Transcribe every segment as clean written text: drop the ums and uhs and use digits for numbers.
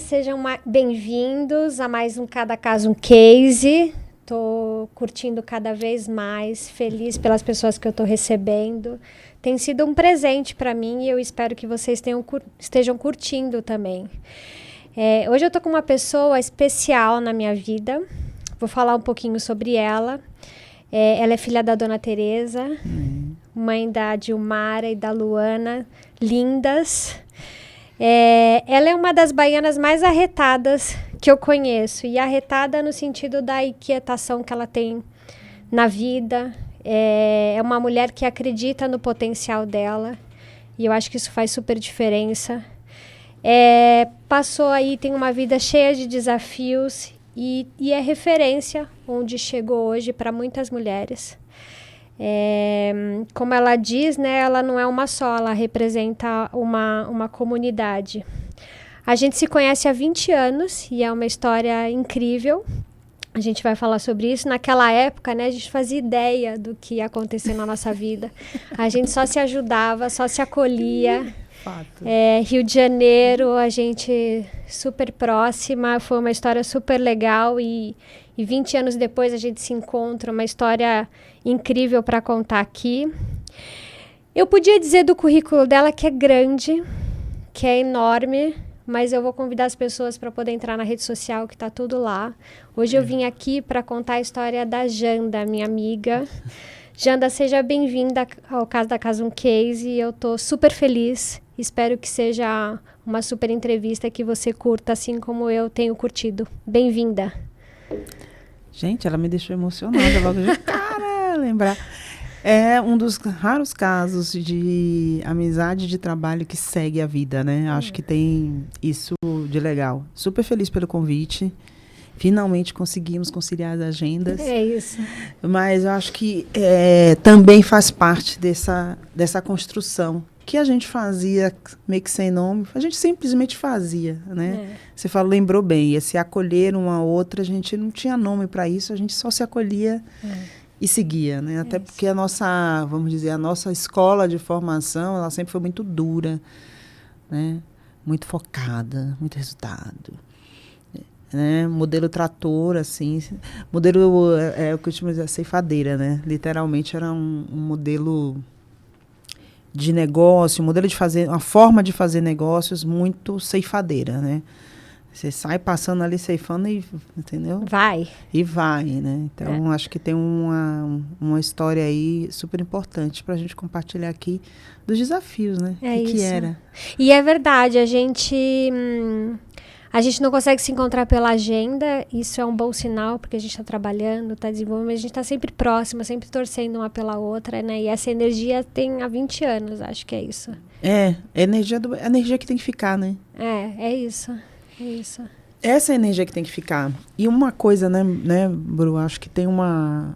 sejam bem-vindos a mais um Cada Caso um Case. Tô curtindo cada vez mais, feliz pelas pessoas que eu tô recebendo. Tem sido um presente para mim e eu espero que vocês estejam curtindo também. Hoje eu tô com uma pessoa especial na minha vida. Vou falar um pouquinho sobre ela. Ela é filha da Dona Teresa, mãe da Dilmara e da Luana, lindas. Ela é uma das baianas mais arretadas que eu conheço. E arretada no sentido da inquietação que ela tem na vida. É uma mulher que acredita no potencial dela. E eu acho que isso faz super diferença. Passou aí, tem uma vida cheia de desafios. E é referência onde chegou hoje para muitas mulheres. Como ela diz, né, ela não é uma só, ela representa uma comunidade. A gente se conhece há 20 anos e é uma história incrível. A gente vai falar sobre isso. Naquela época, né, a gente fazia ideia do que ia acontecer na nossa vida. A gente só se ajudava, só se acolhia. Fato. Rio de Janeiro, a gente super próxima, foi uma história super legal e 20 anos depois a gente se encontra, uma história incrível para contar aqui. Eu podia dizer do currículo dela que é grande, que é enorme, mas eu vou convidar as pessoas para poder entrar na rede social, que está tudo lá. Hoje eu vim aqui para contar a história da Janda, minha amiga. Janda, seja bem-vinda ao Casa um Case. Eu estou super feliz. Espero que seja uma super entrevista que você curta, assim como eu tenho curtido. Bem-vinda. Gente, ela me deixou emocionada logo de cara, lembrar. É um dos raros casos de amizade de trabalho que segue a vida, né? Acho que tem isso de legal. Super feliz pelo convite. Finalmente conseguimos conciliar as agendas. É isso. Mas eu acho que também faz parte dessa construção que a gente fazia meio que sem nome. A gente simplesmente fazia, né? Você falou, lembrou bem. Ia se acolher uma a outra, a gente não tinha nome para isso, a gente só se acolhia e seguia, né? Até porque a nossa, vamos dizer, a nossa escola de formação, ela sempre foi muito dura, né? Muito focada, muito resultado. Né? Modelo trator, assim, modelo, o que eu chamo de ceifadeira, né? Literalmente era um modelo de negócio, um modelo de fazer, uma forma de fazer negócios muito ceifadeira, né? Você sai passando ali ceifando e, entendeu? Vai. E vai, né? Então, acho que tem uma história aí super importante para a gente compartilhar aqui dos desafios, né? Que era. E é verdade, a gente não consegue se encontrar pela agenda, isso é um bom sinal, porque a gente está trabalhando, está desenvolvendo, mas a gente está sempre próxima, sempre torcendo uma pela outra, né? E essa energia tem há 20 anos, acho que é isso. A energia que tem que ficar, né? É isso. Essa é a energia que tem que ficar. E uma coisa, né, Bru, acho que tem uma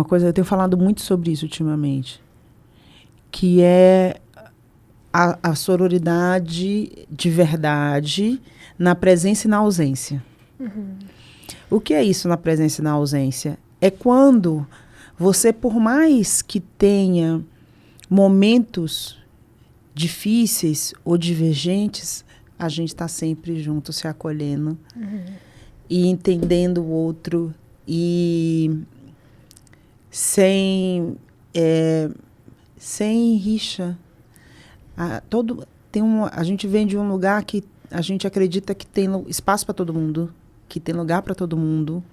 coisa, eu tenho falado muito sobre isso ultimamente, que é a sororidade de verdade na presença e na ausência. O que é isso na presença e na ausência? É quando você, por mais que tenha momentos difíceis ou divergentes, a gente está sempre junto, se acolhendo e entendendo o outro e sem rixa. A gente vem de um lugar que a gente acredita que tem espaço para todo mundo, que tem lugar para todo mundo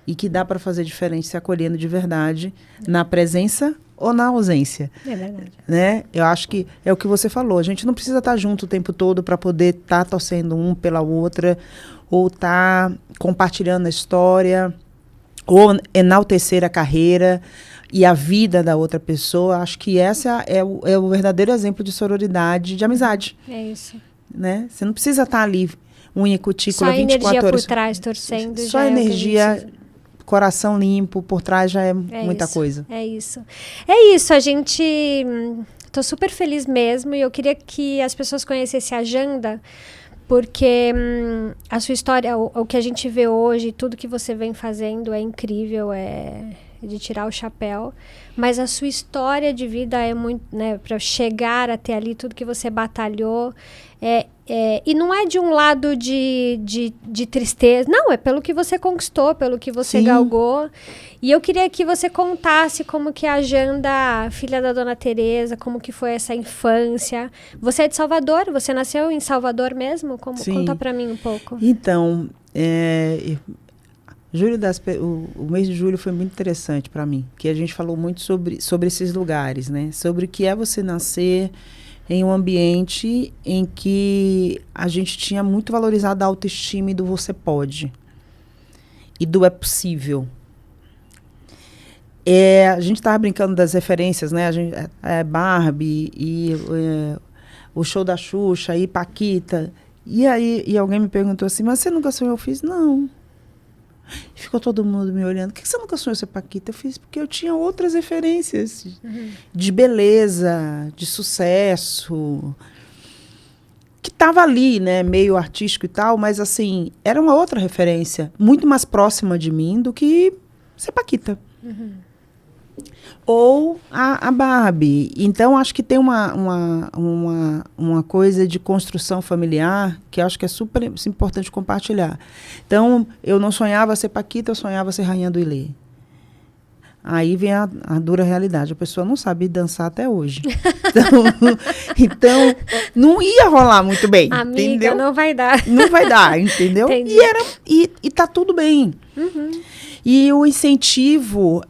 e que dá para fazer diferente se acolhendo de verdade na presença ou na ausência. É verdade. Né? Eu acho que é o que você falou. A gente não precisa estar junto o tempo todo para poder estar torcendo um pela outra ou estar compartilhando a história ou enaltecer a carreira e a vida da outra pessoa. Acho que essa é o verdadeiro exemplo de sororidade, de amizade. É isso. Né? Você não precisa estar ali, unha e cutícula, só 24 energia horas. Por trás, torcendo. Só energia, coração limpo, por trás já é muita coisa. É isso. É isso, a gente... Tô super feliz mesmo e eu queria que as pessoas conhecessem a Janda, porque a sua história, o que a gente vê hoje, tudo que você vem fazendo é incrível, é de tirar o chapéu, mas a sua história de vida é muito, né, para chegar até ali, tudo que você batalhou, E não é de um lado de tristeza. Não, é pelo que você conquistou, pelo que você galgou. E eu queria que você contasse como que a Janda, filha da Dona Teresa, como que foi essa infância. Você é de Salvador? Você nasceu em Salvador mesmo? Conta pra mim um pouco. Então, o mês de julho foi muito interessante para mim, que a gente falou muito sobre esses lugares, né? Sobre o que é você nascer em um ambiente em que a gente tinha muito valorizado a autoestima e do você pode. E do é possível. A gente estava brincando das referências, né? Barbie e o show da Xuxa e Paquita. E alguém me perguntou assim, mas você nunca sonhou? Eu fiz, não. E ficou todo mundo me olhando. Por que você nunca sonhou ser Paquita? Eu fiz porque eu tinha outras referências de beleza, de sucesso, que estava ali, né, meio artístico e tal, mas assim, era uma outra referência, muito mais próxima de mim do que ser Paquita. Ou a Barbie. Então, acho que tem uma coisa de construção familiar que acho que é super importante compartilhar. Então, eu não sonhava ser Paquita, eu sonhava ser Rainha do Ilê. Aí vem a dura realidade. A pessoa não sabe dançar até hoje. Então não ia rolar muito bem. Amiga, entendeu? Não vai dar. Não vai dar, entendeu? Entendi. E tá tudo bem. E o incentivo,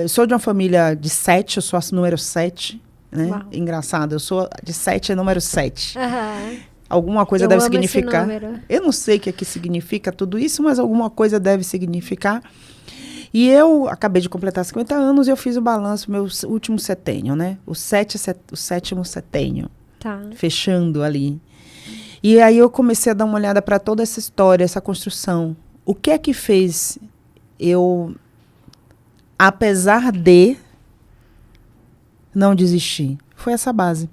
sou de uma família de 7, eu sou a número 7, né? Uau. Engraçado, eu sou de 7, é número 7. Aham. Alguma coisa Eu deve amo significar. esse número. Eu não sei o que significa tudo isso, mas alguma coisa deve significar. E eu acabei de completar 50 anos e eu fiz o balanço, meu último setênio, né? O sétimo setênio. Tá. Fechando ali. E aí eu comecei a dar uma olhada para toda essa história, essa construção. O que é que fez eu, apesar de não desistir? Foi essa base.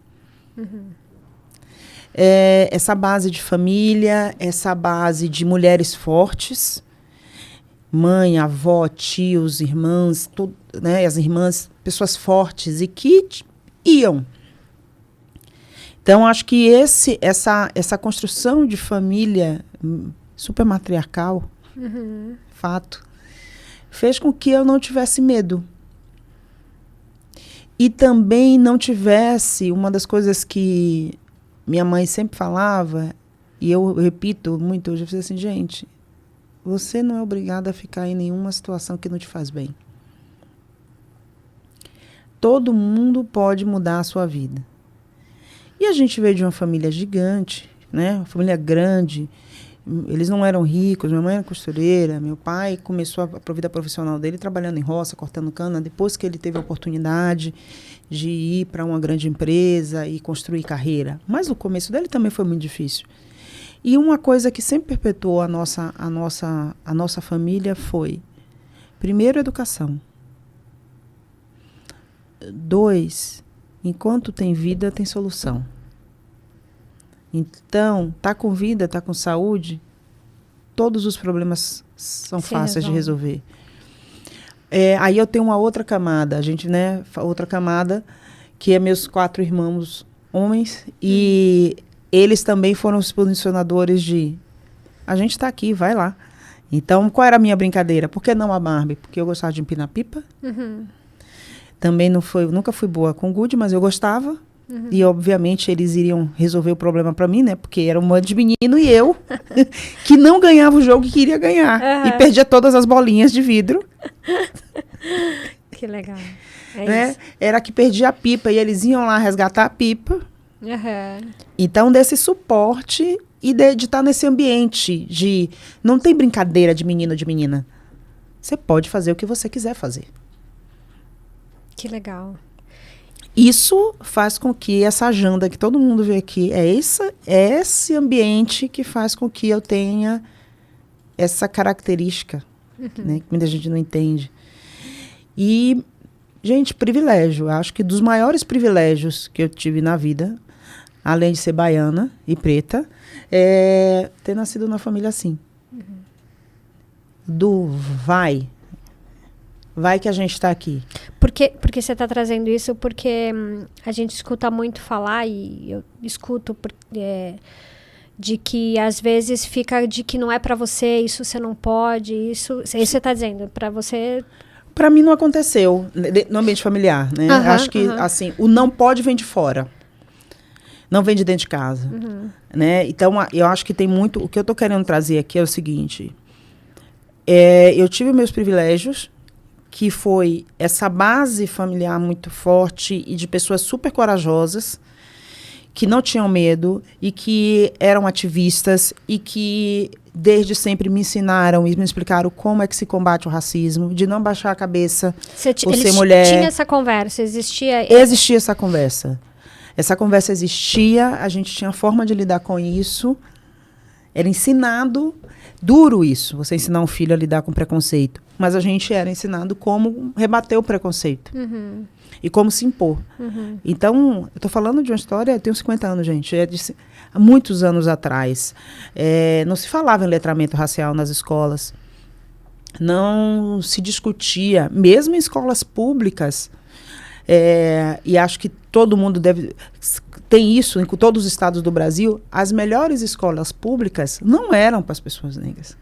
Essa base de família, essa base de mulheres fortes, mãe, avó, tios, irmãs, né, as irmãs, pessoas fortes e que iam. Então, acho que essa construção de família super matriarcal, fato, fez com que eu não tivesse medo. E também não tivesse, uma das coisas que minha mãe sempre falava, e eu repito muito hoje, eu falei assim, gente, você não é obrigada a ficar em nenhuma situação que não te faz bem. Todo mundo pode mudar a sua vida. E a gente veio de uma família gigante, né? Uma família grande. Eles não eram ricos, minha mãe era costureira, meu pai começou a vida profissional dele trabalhando em roça, cortando cana, depois que ele teve a oportunidade de ir para uma grande empresa e construir carreira. Mas o começo dele também foi muito difícil. E uma coisa que sempre perpetuou a nossa família foi, primeiro, educação. 2, enquanto tem vida, tem solução. Então, tá com vida, tá com saúde, todos os problemas são fáceis de resolver. Aí eu tenho uma outra camada, outra camada, que é meus 4 irmãos homens, e eles também foram os posicionadores de, a gente está aqui, vai lá. Então, qual era a minha brincadeira? Por que não a Barbie? Porque eu gostava de empinar pipa. Também nunca fui boa com gude, mas eu gostava. E, obviamente, eles iriam resolver o problema para mim, né? Porque era um monte de menino e eu, que não ganhava o jogo e queria ganhar. E perdia todas as bolinhas de vidro. Que legal. Né? Era que perdia a pipa e eles iam lá resgatar a pipa. Então, desse suporte e de estar nesse ambiente de... Não tem brincadeira de menino ou de menina. Você pode fazer o que você quiser fazer. Que legal. Isso faz com que essa Janda que todo mundo vê aqui, é esse ambiente que faz com que eu tenha essa característica, né, que muita gente não entende. E, gente, privilégio. Acho que dos maiores privilégios que eu tive na vida, além de ser baiana e preta, é ter nascido numa família assim. Vai que a gente está aqui. Porque você está trazendo isso? Porque a gente escuta muito falar, e eu escuto De que às vezes fica de que não é para você, isso você não pode, isso você tá dizendo, para você... Para mim não aconteceu no ambiente familiar, né? Acho que, assim, o não pode vem de fora. Não vem de dentro de casa, né? Então, eu acho que tem muito... O que eu tô querendo trazer aqui é o seguinte. Eu tive meus privilégios, que foi essa base familiar muito forte e de pessoas super corajosas, que não tinham medo e que eram ativistas e que desde sempre me ensinaram e me explicaram como é que se combate o racismo, de não baixar a cabeça por ser mulher. Tinha essa conversa, existia... Existia essa conversa. Essa conversa existia, a gente tinha forma de lidar com isso. Era ensinado, duro isso, você ensinar um filho a lidar com preconceito. Mas a gente era ensinado como rebater o preconceito. E como se impor. Então, eu estou falando de uma história, eu tenho 50 anos, gente, há muitos anos atrás. Não se falava em letramento racial nas escolas. Não se discutia, mesmo em escolas públicas. E acho que todo mundo tem isso em todos os estados do Brasil. As melhores escolas públicas não eram para as pessoas negras.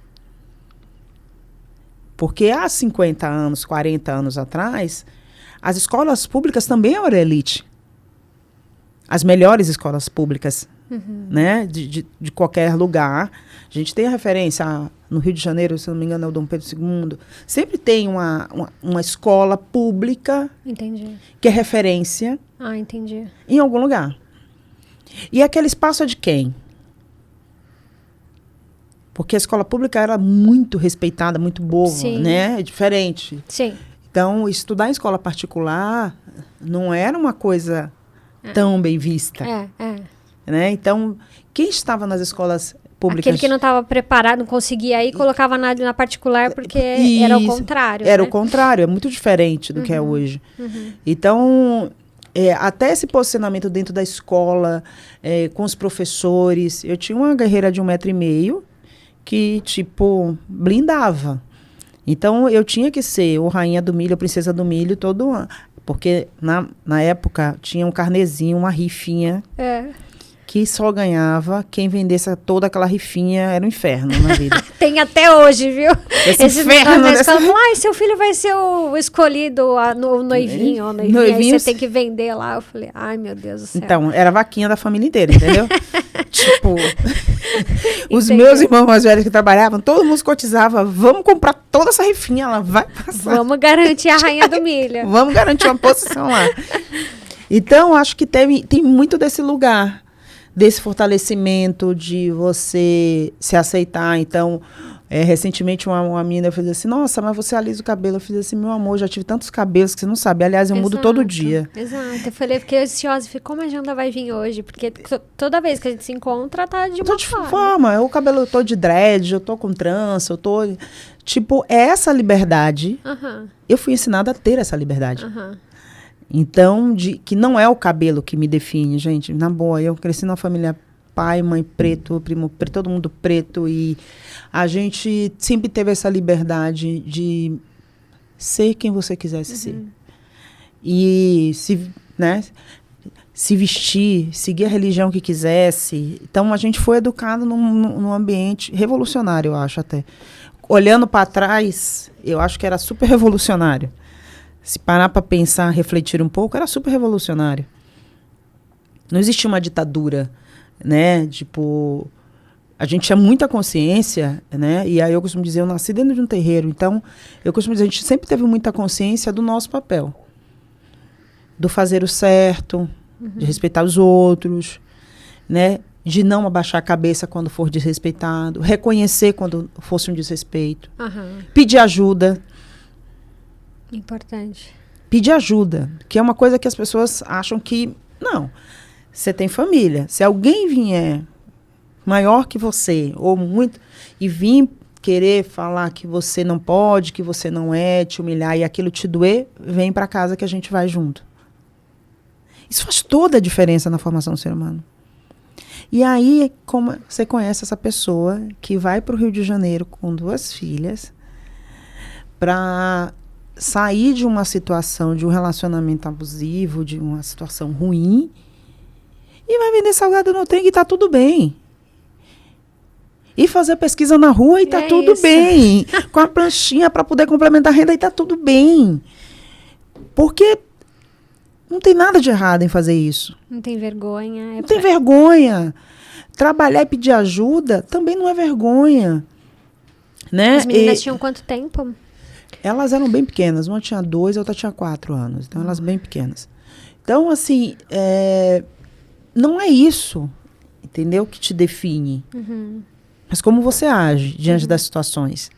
Porque há 50 anos, 40 anos atrás, as escolas públicas também eram elite. As melhores escolas públicas, né? De qualquer lugar. A gente tem a referência no Rio de Janeiro, se não me engano, é o Dom Pedro II. Sempre tem uma escola pública. Entendi. Que é referência. Entendi. Em algum lugar. E aquele espaço é de quem? Porque a escola pública era muito respeitada, muito boa, Sim. né? É diferente. Sim. Então, estudar em escola particular não era uma coisa tão bem vista. Né? Então, quem estava nas escolas públicas... Aquele que não estava preparado, não conseguia ir, colocava na particular porque era o contrário. Era né? o contrário, é muito diferente do que é hoje. Então, até esse posicionamento dentro da escola, com os professores... Eu tinha uma guerreira de 1,5 m que, tipo, blindava. Então, eu tinha que ser o Rainha do Milho, a Princesa do Milho, todo ano. Porque, na época, tinha um carnezinho, uma rifinha, que só ganhava quem vendesse toda aquela rifinha, era um inferno na vida. Tem até hoje, viu? Esse inferno dessa... seu filho vai ser o escolhido, o noivinho, aí você tem que vender lá. Eu falei, ai, meu Deus do céu. Então, era a vaquinha da família inteira, entendeu? Tipo, os meus irmãos mais velhos que trabalhavam, todo mundo cotizava, vamos comprar toda essa rifinha, ela vai passar. Vamos garantir a Rainha do Milho. Vamos garantir uma posição lá. Então, acho que tem muito desse lugar, desse fortalecimento de você se aceitar. Então, recentemente uma menina fez assim, nossa, mas você alisa o cabelo. Eu fiz assim, meu amor, já tive tantos cabelos que você não sabe. Aliás, eu mudo todo dia. Exato. Fiquei ansiosa, falei, como a Janda vai vir hoje? Porque toda vez que a gente se encontra, tá de uma forma. O cabelo, eu tô de dread, eu tô com trança, eu tô... Tipo, essa liberdade, eu fui ensinada a ter essa liberdade. Então, que não é o cabelo que me define, gente. Na boa, eu cresci numa família pai, mãe preto, primo preto, todo mundo preto. E a gente sempre teve essa liberdade de ser quem você quisesse ser. E se vestir, seguir a religião que quisesse. Então, a gente foi educado num ambiente revolucionário, eu acho até. Olhando para trás, eu acho que era super revolucionário. Se parar para pensar, refletir um pouco, era super revolucionário. Não existia uma ditadura, né? Tipo, a gente tinha muita consciência, né? E aí eu costumo dizer, eu nasci dentro de um terreiro. Então, eu costumo dizer, a gente sempre teve muita consciência do nosso papel. Do fazer o certo, de respeitar os outros, né? De não abaixar a cabeça quando for desrespeitado. Reconhecer quando fosse um desrespeito. Pedir ajuda. Importante. Pedir ajuda, que é uma coisa que as pessoas acham que... Não, você tem família. Se alguém vier maior que você, ou muito, e vir querer falar que você não pode, que você não é, te humilhar e aquilo te doer, vem para casa que a gente vai junto. Isso faz toda a diferença na formação do ser humano. E aí, como você conhece essa pessoa que vai para o Rio de Janeiro com 2 filhas para sair de uma situação, de um relacionamento abusivo, de uma situação ruim, e vai vender salgado no trem e tá tudo bem. E fazer pesquisa na rua e tá tudo isso. bem. Com a pranchinha para poder complementar a renda e tá tudo bem. Porque não tem nada de errado em fazer isso. Não tem vergonha. Não tem vergonha. Trabalhar e pedir ajuda também não é vergonha. Né? As meninas tinham quanto tempo? Elas eram bem pequenas. Uma tinha 2, a outra tinha 4 anos. Então, elas bem pequenas. Então, assim, não é isso, entendeu? Que te define. Mas como você age diante das situações.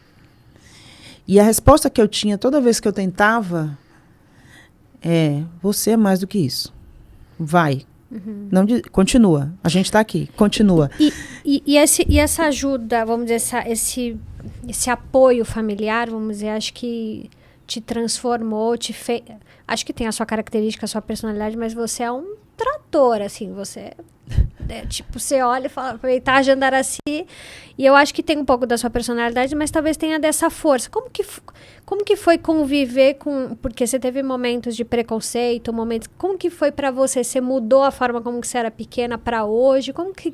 E a resposta que eu tinha toda vez que eu tentava você é mais do que isso. Vai. Não, continua. A gente está aqui. Continua. E essa ajuda, vamos dizer, esse apoio familiar, vamos dizer, acho que te transformou, te fez... Acho que tem a sua característica, a sua personalidade, mas você é um trator, assim, você... tipo, você olha e fala, aproveitar de Andaraci, e eu acho que tem um pouco da sua personalidade, mas talvez tenha dessa força. Como que foi conviver com... Porque você teve momentos de preconceito, como que foi pra você? Você mudou a forma como que você era pequena pra hoje? Como que...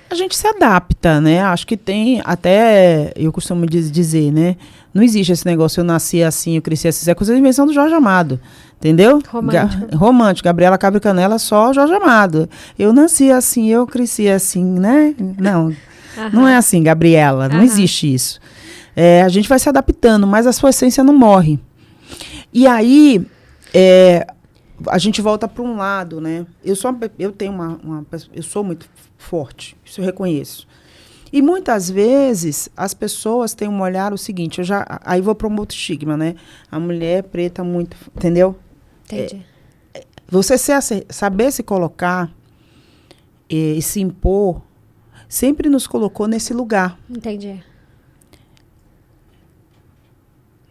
A gente se adapta, né? Acho que tem, até eu costumo dizer, né? Não existe esse negócio, eu nasci assim, eu cresci assim. Isso é coisa de invenção do Jorge Amado, entendeu? Romântico. Gabriela Cabra Canela, só Jorge Amado. Eu nasci assim, eu cresci assim, né? Não, não é assim, Gabriela. Não existe isso. A gente vai se adaptando, mas a sua essência não morre. E aí, a gente volta para um lado, né? Eu sou muito forte, isso eu reconheço. E muitas vezes as pessoas têm um olhar o seguinte, aí vou para um outro estigma, né? A mulher preta muito, entendeu? Entendi. Você saber se colocar e se impor sempre nos colocou nesse lugar. Entendi.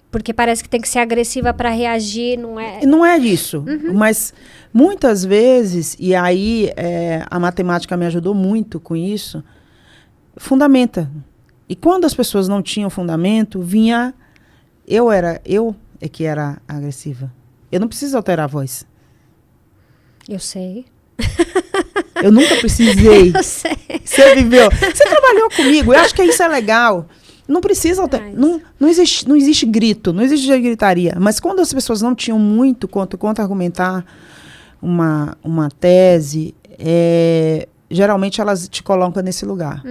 Porque parece que tem que ser agressiva para reagir, não é? Não é isso. Mas muitas vezes, e aí a matemática me ajudou muito com isso, fundamenta. E quando as pessoas não tinham fundamento, vinha... Eu é que era agressiva. Eu não preciso alterar a voz. Eu sei. Eu nunca precisei. Eu sei. Você viveu. Você trabalhou comigo. Eu acho que isso é legal. Não precisa alterar. Não existe grito, não existe gritaria. Mas quando as pessoas não tinham muito quanto argumentar uma tese, geralmente elas te colocam nesse lugar.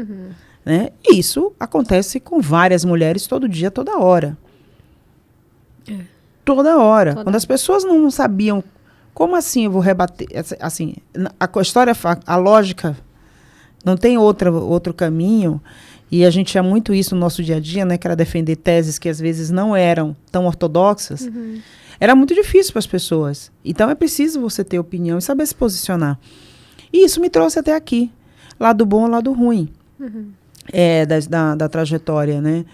Né? E isso acontece com várias mulheres todo dia, toda hora. Toda hora. Quando as pessoas não sabiam como assim eu vou rebater. Assim, a história, a lógica, não tem outro caminho. E a gente tinha muito isso no nosso dia a dia, né? Que era defender teses que às vezes não eram tão ortodoxas. Era muito difícil para as pessoas. Então é preciso você ter opinião e saber se posicionar. E isso me trouxe até aqui. Lado bom, lado ruim. Da trajetória, né?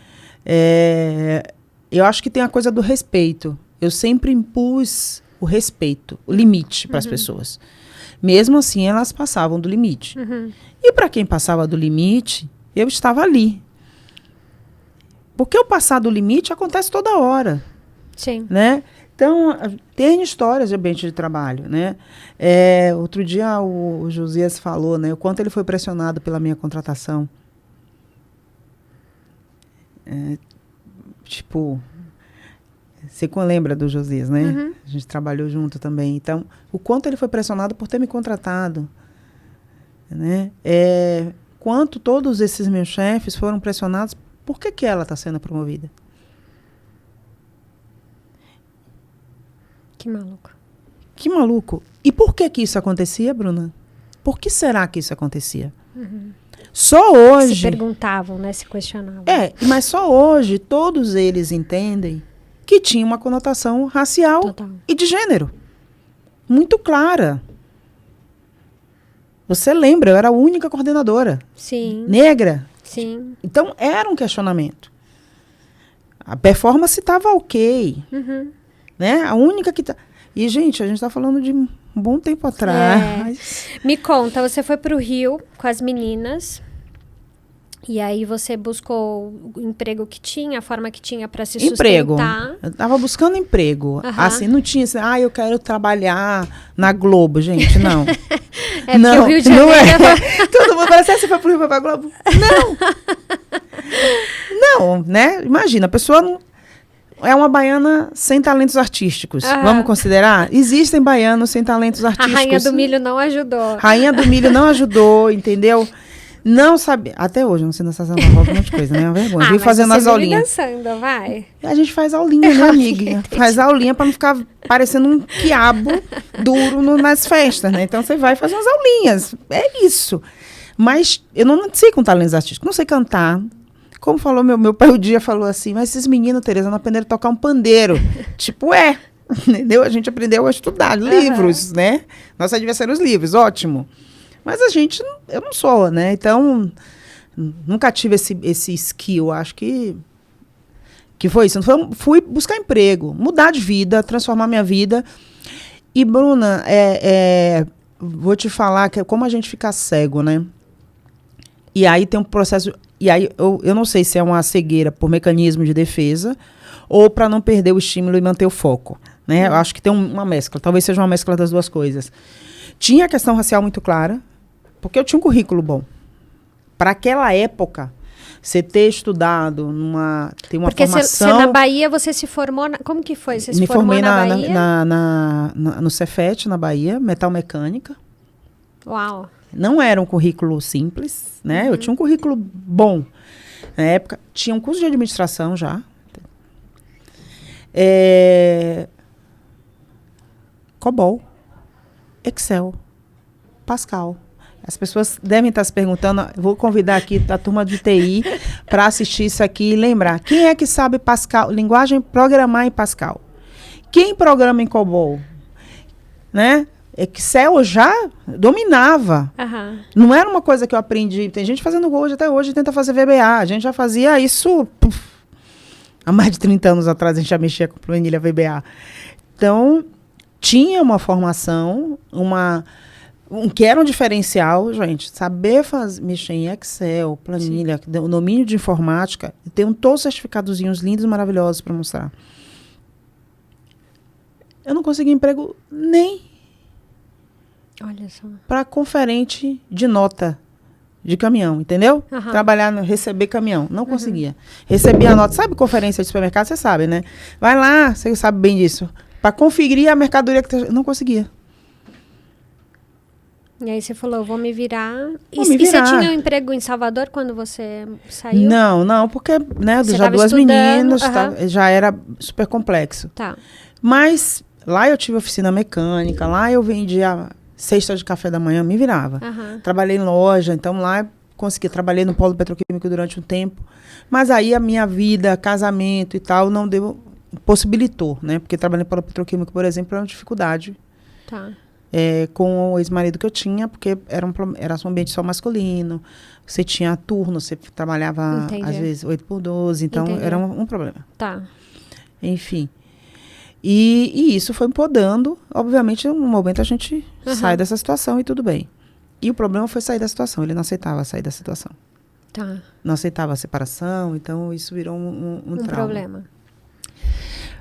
Eu acho que tem a coisa do respeito. Eu sempre impus o respeito, o limite para as pessoas. Mesmo assim, elas passavam do limite. E para quem passava do limite, eu estava ali. Porque o passar do limite acontece toda hora. Sim. Né? Então, tem histórias de ambiente de trabalho, né? Outro dia o Josias falou, né? O quanto ele foi pressionado pela minha contratação. Você lembra do Josias, né? A gente trabalhou junto também. Então, o quanto ele foi pressionado por ter me contratado. Né? Quanto todos esses meus chefes foram pressionados, por que ela está sendo promovida? Que maluco. Que maluco. E por que isso acontecia, Bruna? Por que será que isso acontecia? Só hoje... Se perguntavam, né? Se questionavam. Mas só hoje todos eles entendem que tinha uma conotação racial Total. E de gênero. Muito clara. Você lembra, eu era a única coordenadora. Sim. Negra. Sim. Então, era um questionamento. A performance estava ok. Né? A única que... E, gente, a gente está falando de um bom tempo atrás. Me conta, você foi para o Rio com as meninas. E aí você buscou o emprego que tinha, a forma que tinha para se Emprego. sustentar. Eu tava buscando emprego. Aham. Assim, não tinha assim, eu quero trabalhar na Globo, gente, não. É não, porque o Rio de não Janeiro... é. Todo mundo parece, você foi pro Rio, foi pra Globo? Não, né? Imagina, a pessoa não... É uma baiana sem talentos artísticos. Aham. Vamos considerar? Existem baianos sem talentos A artísticos. Rainha do Milho não ajudou. Rainha do Milho não ajudou, entendeu? Não sabia. Até hoje, eu não sei dançar samba rock, um monte de coisa, né? É uma vergonha. Vim Mas fazendo você as vive aulinhas. dançando, vai. A gente faz aulinha, né, amiga? Faz aulinha pra não ficar parecendo um quiabo duro nas festas, né? Então você vai fazer umas aulinhas. É isso. Mas eu não nasci com talentos artísticos. Não sei cantar. Como falou meu pai, o dia falou assim, mas esses meninos, Tereza, não aprenderam a tocar um pandeiro. Tipo, entendeu? A gente aprendeu a estudar livros, né? Nossa adversário os livros, ótimo. Mas a gente, eu não sou, né? Então, nunca tive esse skill. Acho que foi isso. Fui buscar emprego, mudar de vida, transformar minha vida. E, Bruna, vou te falar que é como a gente fica cego, né? E aí tem um processo... E aí eu não sei se é uma cegueira por mecanismo de defesa ou para não perder o estímulo e manter o foco, né? Eu acho que tem uma mescla. Talvez seja uma mescla das duas coisas. Tinha a questão racial muito clara, porque eu tinha um currículo bom. Para aquela época, você ter estudado ter uma porque formação... Porque na Bahia você se formou... Como que foi? Você se formou formei na Bahia? no Cefet, na Bahia, metal mecânica. Uau! Não era um currículo simples, né? Eu tinha um currículo bom. Na época, tinha um curso de administração já. COBOL, Excel, Pascal. As pessoas devem estar se perguntando, vou convidar aqui a turma de TI para assistir isso aqui e lembrar. Quem é que sabe Pascal, linguagem programar em Pascal? Quem programa em COBOL? Né? Excel eu já dominava. Uhum. Não era uma coisa que eu aprendi. Tem gente fazendo Word até hoje, tenta fazer VBA. A gente já fazia isso há mais de 30 anos atrás, a gente já mexia com planilha VBA. Então, tinha uma formação, que era um diferencial, gente. Saber mexer em Excel, planilha, o domínio de informática. Tem todos os certificadozinhos lindos e maravilhosos para mostrar. Eu não consegui emprego nem para conferente de nota de caminhão, entendeu? Uhum. Trabalhar, receber caminhão. Não conseguia. Recebia a nota. Sabe conferência de supermercado? Você sabe, né? Vai lá, você sabe bem disso. Para conferir a mercadoria que não conseguia. E aí você falou, vou me virar. E Vou me virar. você tinha um emprego em Salvador quando você saiu? Não, porque, né, você já duas estudando, meninas, já era super complexo. Tá. Mas lá eu tive oficina mecânica, lá eu vendia cesta de café da manhã, me virava. Trabalhei em loja, então lá trabalhei no polo petroquímico durante um tempo. Mas aí a minha vida, casamento e tal, não possibilitou, né? Porque trabalhar no polo petroquímico, por exemplo, era uma dificuldade. Tá. Com o ex-marido que eu tinha, porque era um ambiente só masculino. Você tinha turno, você trabalhava, às vezes, 8x12, então era um problema. Tá. Enfim. E isso foi me podando. Obviamente, no momento a gente sai dessa situação e tudo bem. E o problema foi sair da situação. Ele não aceitava sair da situação. Tá. Não aceitava a separação, então isso virou um trauma. Problema.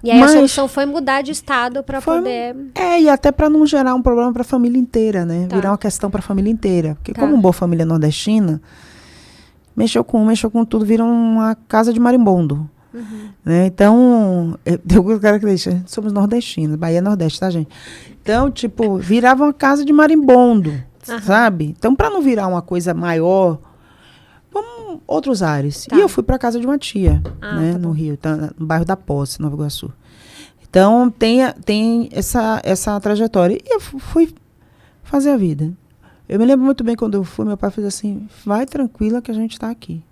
E aí a solução foi mudar de estado para poder... E até para não gerar um problema para a família inteira, né? Tá. Virar uma questão para a família inteira. Porque como uma boa família nordestina, mexeu com tudo, vira uma casa de marimbondo. Né? Então, tem alguns caras que dizem, somos nordestinos, Bahia é Nordeste, tá, gente? Então, tipo, virava uma casa de marimbondo, sabe? Então, para não virar uma coisa maior, vamos outros ares. Tá. E eu fui para casa de uma tia, né, no Rio, no bairro da Posse, Nova Iguaçu. Então, tem essa trajetória. E eu fui fazer a vida. Eu me lembro muito bem quando eu fui, meu pai fez assim, vai tranquila que a gente está aqui.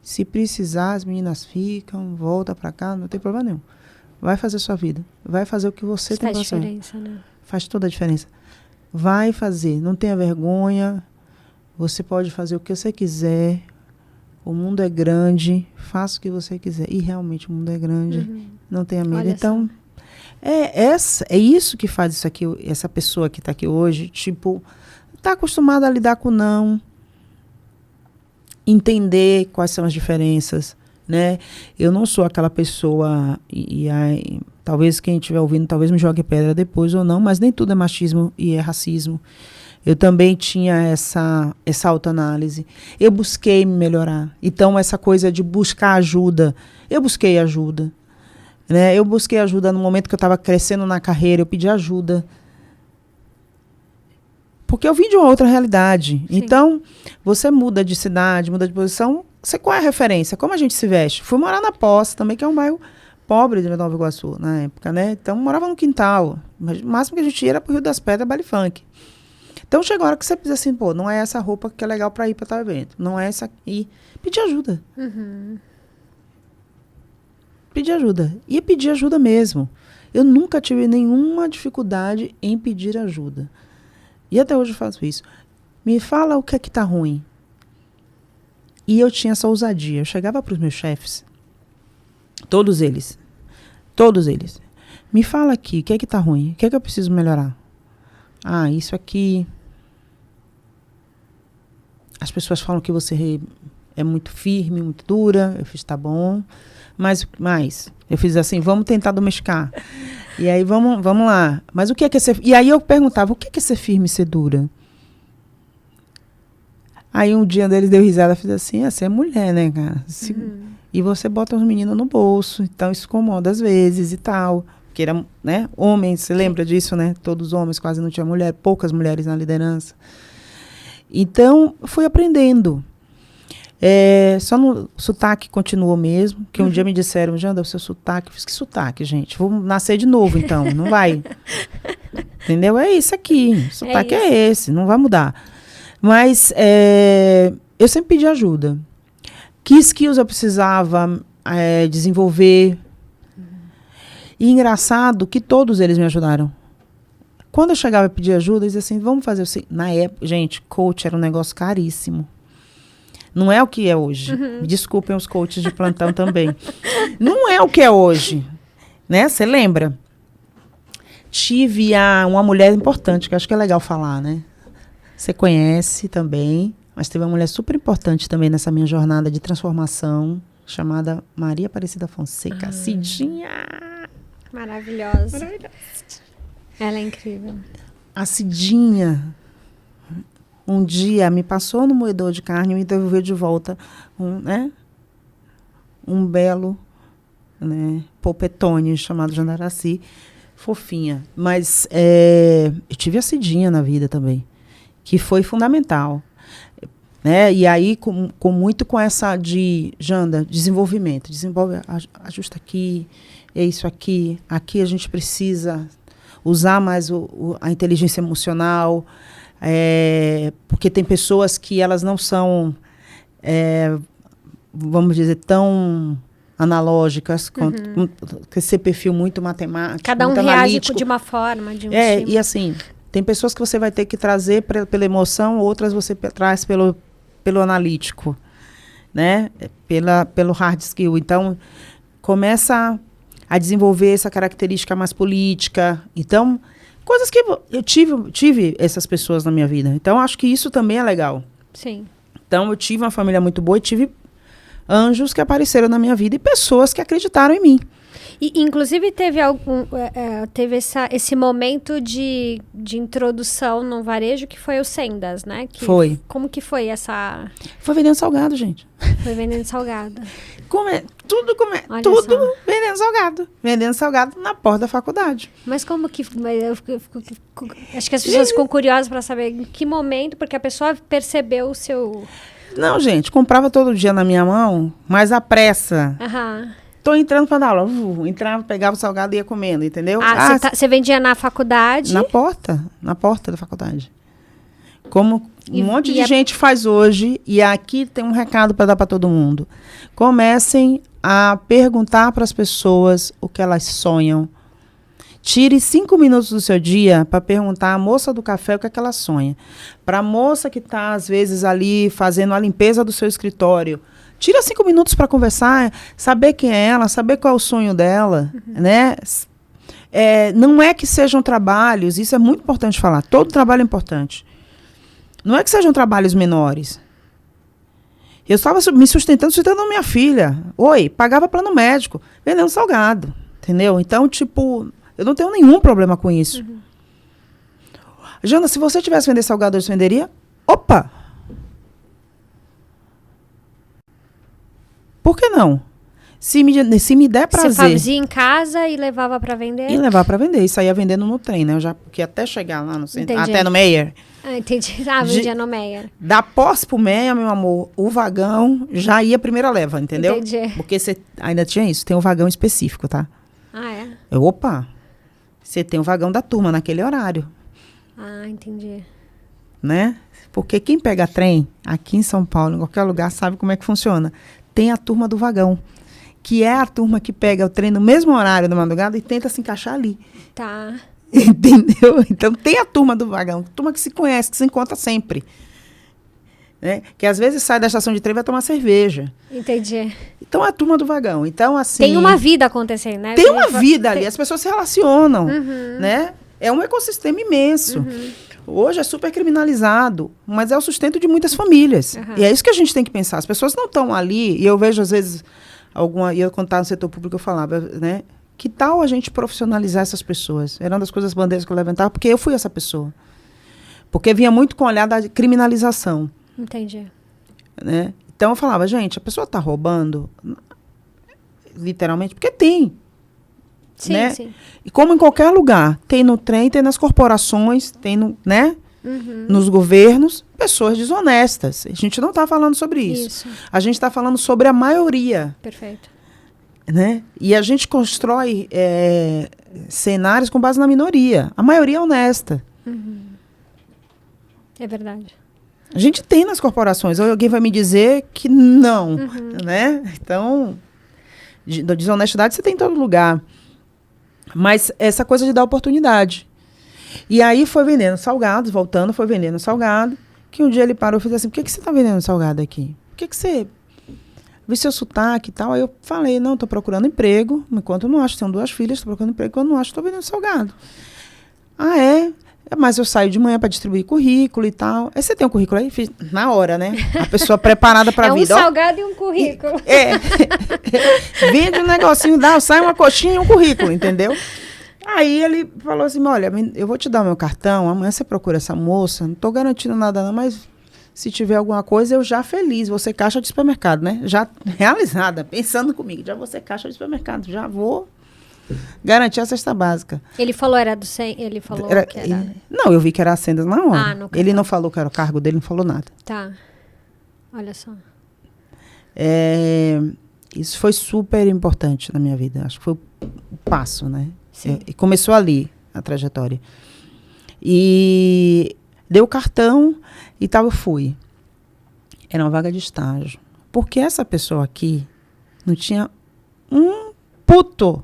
Se precisar, as meninas ficam, volta para cá, não tem problema nenhum. Vai fazer sua vida. Vai fazer o que você tem que fazer. Faz diferença, né? Faz toda a diferença. Vai fazer, não tenha vergonha. Você pode fazer o que você quiser. O mundo é grande, faça o que você quiser. E realmente o mundo é grande, não tenha medo. Olha então, é isso que faz isso aqui, essa pessoa que está aqui hoje, tipo, está acostumada a lidar com não. entender quais são as diferenças, né? Eu não sou aquela pessoa, aí, talvez quem estiver ouvindo, talvez me jogue pedra depois ou não, mas nem tudo é machismo e é racismo. Eu também tinha essa autoanálise. Eu busquei me melhorar. Então, essa coisa de buscar ajuda, eu busquei ajuda. Né? Eu busquei ajuda no momento que eu estava crescendo na carreira, eu pedi ajuda. Porque eu vim de uma outra realidade. Sim. Então, você muda de cidade, muda de posição. Qual é a referência? Como a gente se veste? Fui morar na Posse, também, que é um bairro pobre de Nova Iguaçu, na época, né? Então, morava no quintal. Mas o máximo que a gente ia era pro Rio das Pedras, baile funk. Então, chegou a hora que você diz assim, pô, não é essa roupa que é legal para ir para tal evento. Não é essa aqui. Pedir ajuda. Pedir ajuda. E pedir ajuda mesmo. Eu nunca tive nenhuma dificuldade em pedir ajuda. E até hoje eu faço isso. Me fala o que é que tá ruim. E eu tinha essa ousadia. Eu chegava para os meus chefes, todos eles. Me fala aqui, o que é que tá ruim? O que é que eu preciso melhorar? Ah, isso aqui. As pessoas falam que você é muito firme, muito dura. Eu fiz, tá bom. Mas eu fiz assim, vamos tentar domesticar. E aí, vamos lá. Mas o que é ser... E aí eu perguntava, o que é ser firme e ser dura? Aí um dia deles deu risada, fiz assim, você é mulher, né, cara? E você bota os meninos no bolso, então isso incomoda às vezes e tal. Porque era, né, homens, você lembra disso, né? Todos os homens, quase não tinha mulher, poucas mulheres na liderança. Então, fui aprendendo. Só no sotaque continuou mesmo, que um dia me disseram, Janda, o seu sotaque. Eu fiz, que sotaque, gente? Vou nascer de novo, então, não vai. Entendeu? É isso aqui, o sotaque é esse, não vai mudar. Mas eu sempre pedi ajuda. Que skills eu precisava desenvolver? E engraçado que todos eles me ajudaram. Quando eu chegava a pedir ajuda, eles diziam assim, vamos fazer assim. Na época, gente, coach era um negócio caríssimo. Não é o que é hoje. Me desculpem os coaches de plantão também. Não é o que é hoje. Né? Você lembra? Tive uma mulher importante, que acho que é legal falar, né? Você conhece também, mas teve uma mulher super importante também nessa minha jornada de transformação, chamada Maria Aparecida Fonseca. Cidinha! Maravilhosa. Ela é incrível. A Cidinha, um dia, me passou no moedor de carne e me devolveu de volta um belo, né, polpetone chamado Jandaraci, fofinha. Mas eu tive a Cidinha na vida também, que foi fundamental. Né? E aí, muito com essa de, Janda, desenvolvimento. Desenvolve, ajusta aqui, é isso aqui. Aqui a gente precisa usar mais a inteligência emocional, porque tem pessoas que elas não são, vamos dizer, tão analógicas, com esse perfil muito matemático, cada um muito reage analítico. De uma forma, de um tipo. E assim, tem pessoas que você vai ter que trazer pela emoção, outras você traz pelo analítico, né? Pelo hard skill. Então, começa a desenvolver essa característica mais política. Então, coisas que eu tive essas pessoas na minha vida. Então, acho que isso também é legal. Sim. Então, eu tive uma família muito boa e tive anjos que apareceram na minha vida e pessoas que acreditaram em mim. E, inclusive, teve esse momento de introdução no varejo que foi o Sendas, né? Foi. Como que foi essa... Foi vendendo salgado, gente. Foi vendendo salgado. Tudo vendendo salgado. Vendendo salgado na porta da faculdade. Mas como que... acho que as pessoas ficam curiosas para saber em que momento, porque a pessoa percebeu o seu... Não, gente, comprava todo dia na minha mão, mas a pressa... Tô entrando para dar aula. Entrava, pegava o salgado e ia comendo, entendeu? Você vendia na faculdade? Na porta da faculdade. Como um monte de gente faz hoje, e aqui tem um recado para dar para todo mundo. Comecem a perguntar para as pessoas o que elas sonham. Tire 5 minutos do seu dia para perguntar à moça do café o que é que ela sonha. Para a moça que está, às vezes, ali fazendo a limpeza do seu escritório, tira 5 minutos para conversar, saber quem é ela, saber qual é o sonho dela, né? Não é que sejam trabalhos, isso é muito importante falar, todo trabalho é importante. Não é que sejam trabalhos menores. Eu estava me sustentando minha filha. Oi, pagava plano médico, vendendo salgado. Entendeu? Então, tipo, eu não tenho nenhum problema com isso. Jana, se você tivesse vender salgado, eu venderia? Opa! Por que não? Se me der prazer... Você fazia em casa e levava para vender? E levar para vender. E saía vendendo no trem, né? Porque até chegar lá no centro... Entendi. Até no Meier. Ah, entendi. Ah, vendia no Meyer. Da posse pro Meia, meu amor, o vagão já ia a primeira leva, entendeu? Entendi. Porque você ainda tinha isso, tem um vagão específico, tá? Ah, é? Opa! Você tem o vagão da turma naquele horário, Ah, entendi. né? Porque quem pega trem aqui em São Paulo, em qualquer lugar, sabe como é que funciona. Tem a turma do vagão, que é a turma que pega o trem no mesmo horário da madrugada e tenta se encaixar ali. Tá. Entendeu? Então tem a turma do vagão, turma que se conhece, que se encontra sempre. Né? Que às vezes sai da estação de trem e vai tomar cerveja. Entendi. Então é a turma do vagão. Então, assim. Tem uma vida acontecendo, né? Tem uma vida ali, as pessoas se relacionam. Né? É um ecossistema imenso. Hoje é super criminalizado, mas é o sustento de muitas famílias. E é isso que a gente tem que pensar. As pessoas não estão ali, e eu vejo às vezes e eu quando estava no setor público eu falava, né? Que tal a gente profissionalizar essas pessoas? Era uma das coisas, bandeiras que eu levantava, porque eu fui essa pessoa. Porque vinha muito com o olhar da criminalização. Entendi. Né? Então eu falava, gente, a pessoa está roubando, literalmente, porque tem. Sim, né? sim. E como em qualquer lugar, tem no trem, tem nas corporações, tem no, né? Nos governos, pessoas desonestas. A gente não está falando sobre isso. A gente está falando sobre a maioria. Perfeito. Né? E a gente constrói cenários com base na minoria. A maioria é honesta. É verdade. A gente tem nas corporações. Ou alguém vai me dizer que não. Né? Então, desonestidade você tem em todo lugar. Mas essa coisa de dar oportunidade. E aí foi vendendo salgados, voltando, foi vendendo salgado. Que um dia ele parou e fez assim, por que você está vendendo salgado aqui? Por que você... Vi seu sotaque e tal. Aí eu falei, não, estou procurando emprego. Enquanto eu não acho, tenho 2 filhas, estou procurando emprego. Quando eu não acho, estou vendendo salgado. Ah, é? Mas eu saio de manhã para distribuir currículo e tal. Aí você tem um currículo aí? Fiz na hora, né? A pessoa preparada para a vida. É um salgado e um currículo. Vende um negocinho, sai uma coxinha e um currículo, entendeu? Aí ele falou assim, olha, eu vou te dar o meu cartão, amanhã você procura essa moça, não estou garantindo nada não, mas se tiver alguma coisa, eu já feliz, vou ser caixa de supermercado, né? Já realizada, pensando comigo, já vou ser caixa de supermercado, já vou garantir a cesta básica. Ele falou era do 100, ele falou que era... Não, eu vi que era as sendas na hora. no Ele não falou que era o cargo dele, não falou nada. Tá, olha só. Isso foi super importante na minha vida, acho que foi o passo, né? Sim. Começou ali a trajetória. E deu o cartão e tal, eu fui. Era uma vaga de estágio. Porque essa pessoa aqui não tinha um puto.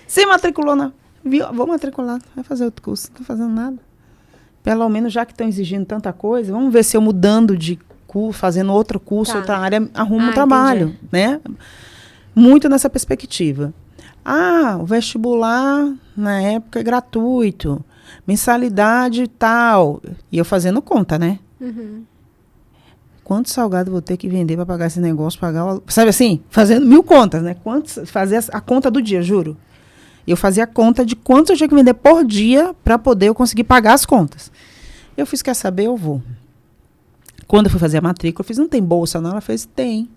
Se matriculou na... Vou matricular, vai fazer outro curso, não estou fazendo nada. Pelo menos, já que estão exigindo tanta coisa, vamos ver se eu mudando de curso, fazendo outro curso, outra área, arrumo um trabalho. Né? Muito nessa perspectiva. O vestibular, na época, é gratuito. Mensalidade e tal. E eu fazendo conta, né? Quanto salgado vou ter que vender para pagar esse negócio, sabe assim? Fazendo 1000 contas, né? Fazer a conta do dia, juro. Eu fazia a conta de quanto eu tinha que vender por dia para poder eu conseguir pagar as contas. Eu fiz, quer saber, eu vou. Quando eu fui fazer a matrícula, eu fiz, não tem bolsa não? Ela fez, tem.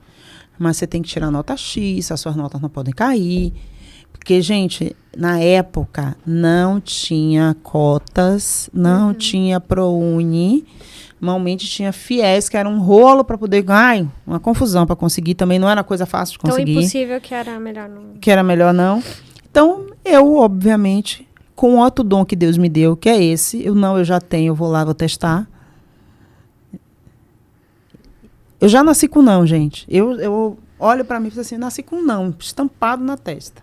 Mas você tem que tirar nota X, as suas notas não podem cair. Porque, gente, na época não tinha cotas, não tinha ProUni, normalmente tinha FIES, que era um rolo para poder... uma confusão para conseguir, também não era coisa fácil de conseguir. Tão impossível que era melhor não. Que era melhor não. Então, eu, obviamente, com o outro dom que Deus me deu, que é esse, eu já tenho, eu vou lá, vou testar. Eu já nasci com não, gente. Eu olho para mim e falo assim, nasci com não, estampado na testa.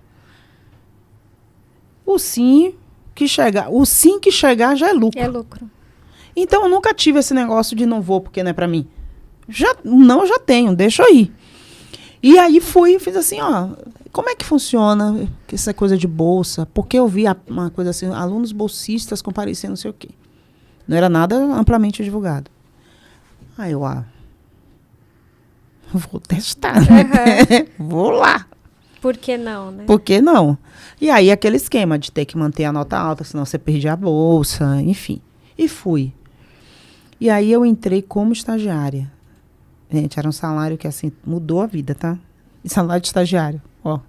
O sim que chegar já é lucro. É lucro. Então, eu nunca tive esse negócio de não vou porque não é para mim. Eu já tenho, deixa eu ir. E aí fiz assim, como é que funciona essa coisa de bolsa? Porque eu vi uma coisa assim, alunos bolsistas comparecendo não sei o quê. Não era nada amplamente divulgado. Aí eu, vou testar, né? Vou lá. Por que não, né? Por que não? E aí, aquele esquema de ter que manter a nota alta, senão você perdia a bolsa, enfim. E fui. E aí, eu entrei como estagiária. Gente, era um salário que, assim, mudou a vida, tá? E salário de estagiário, ó.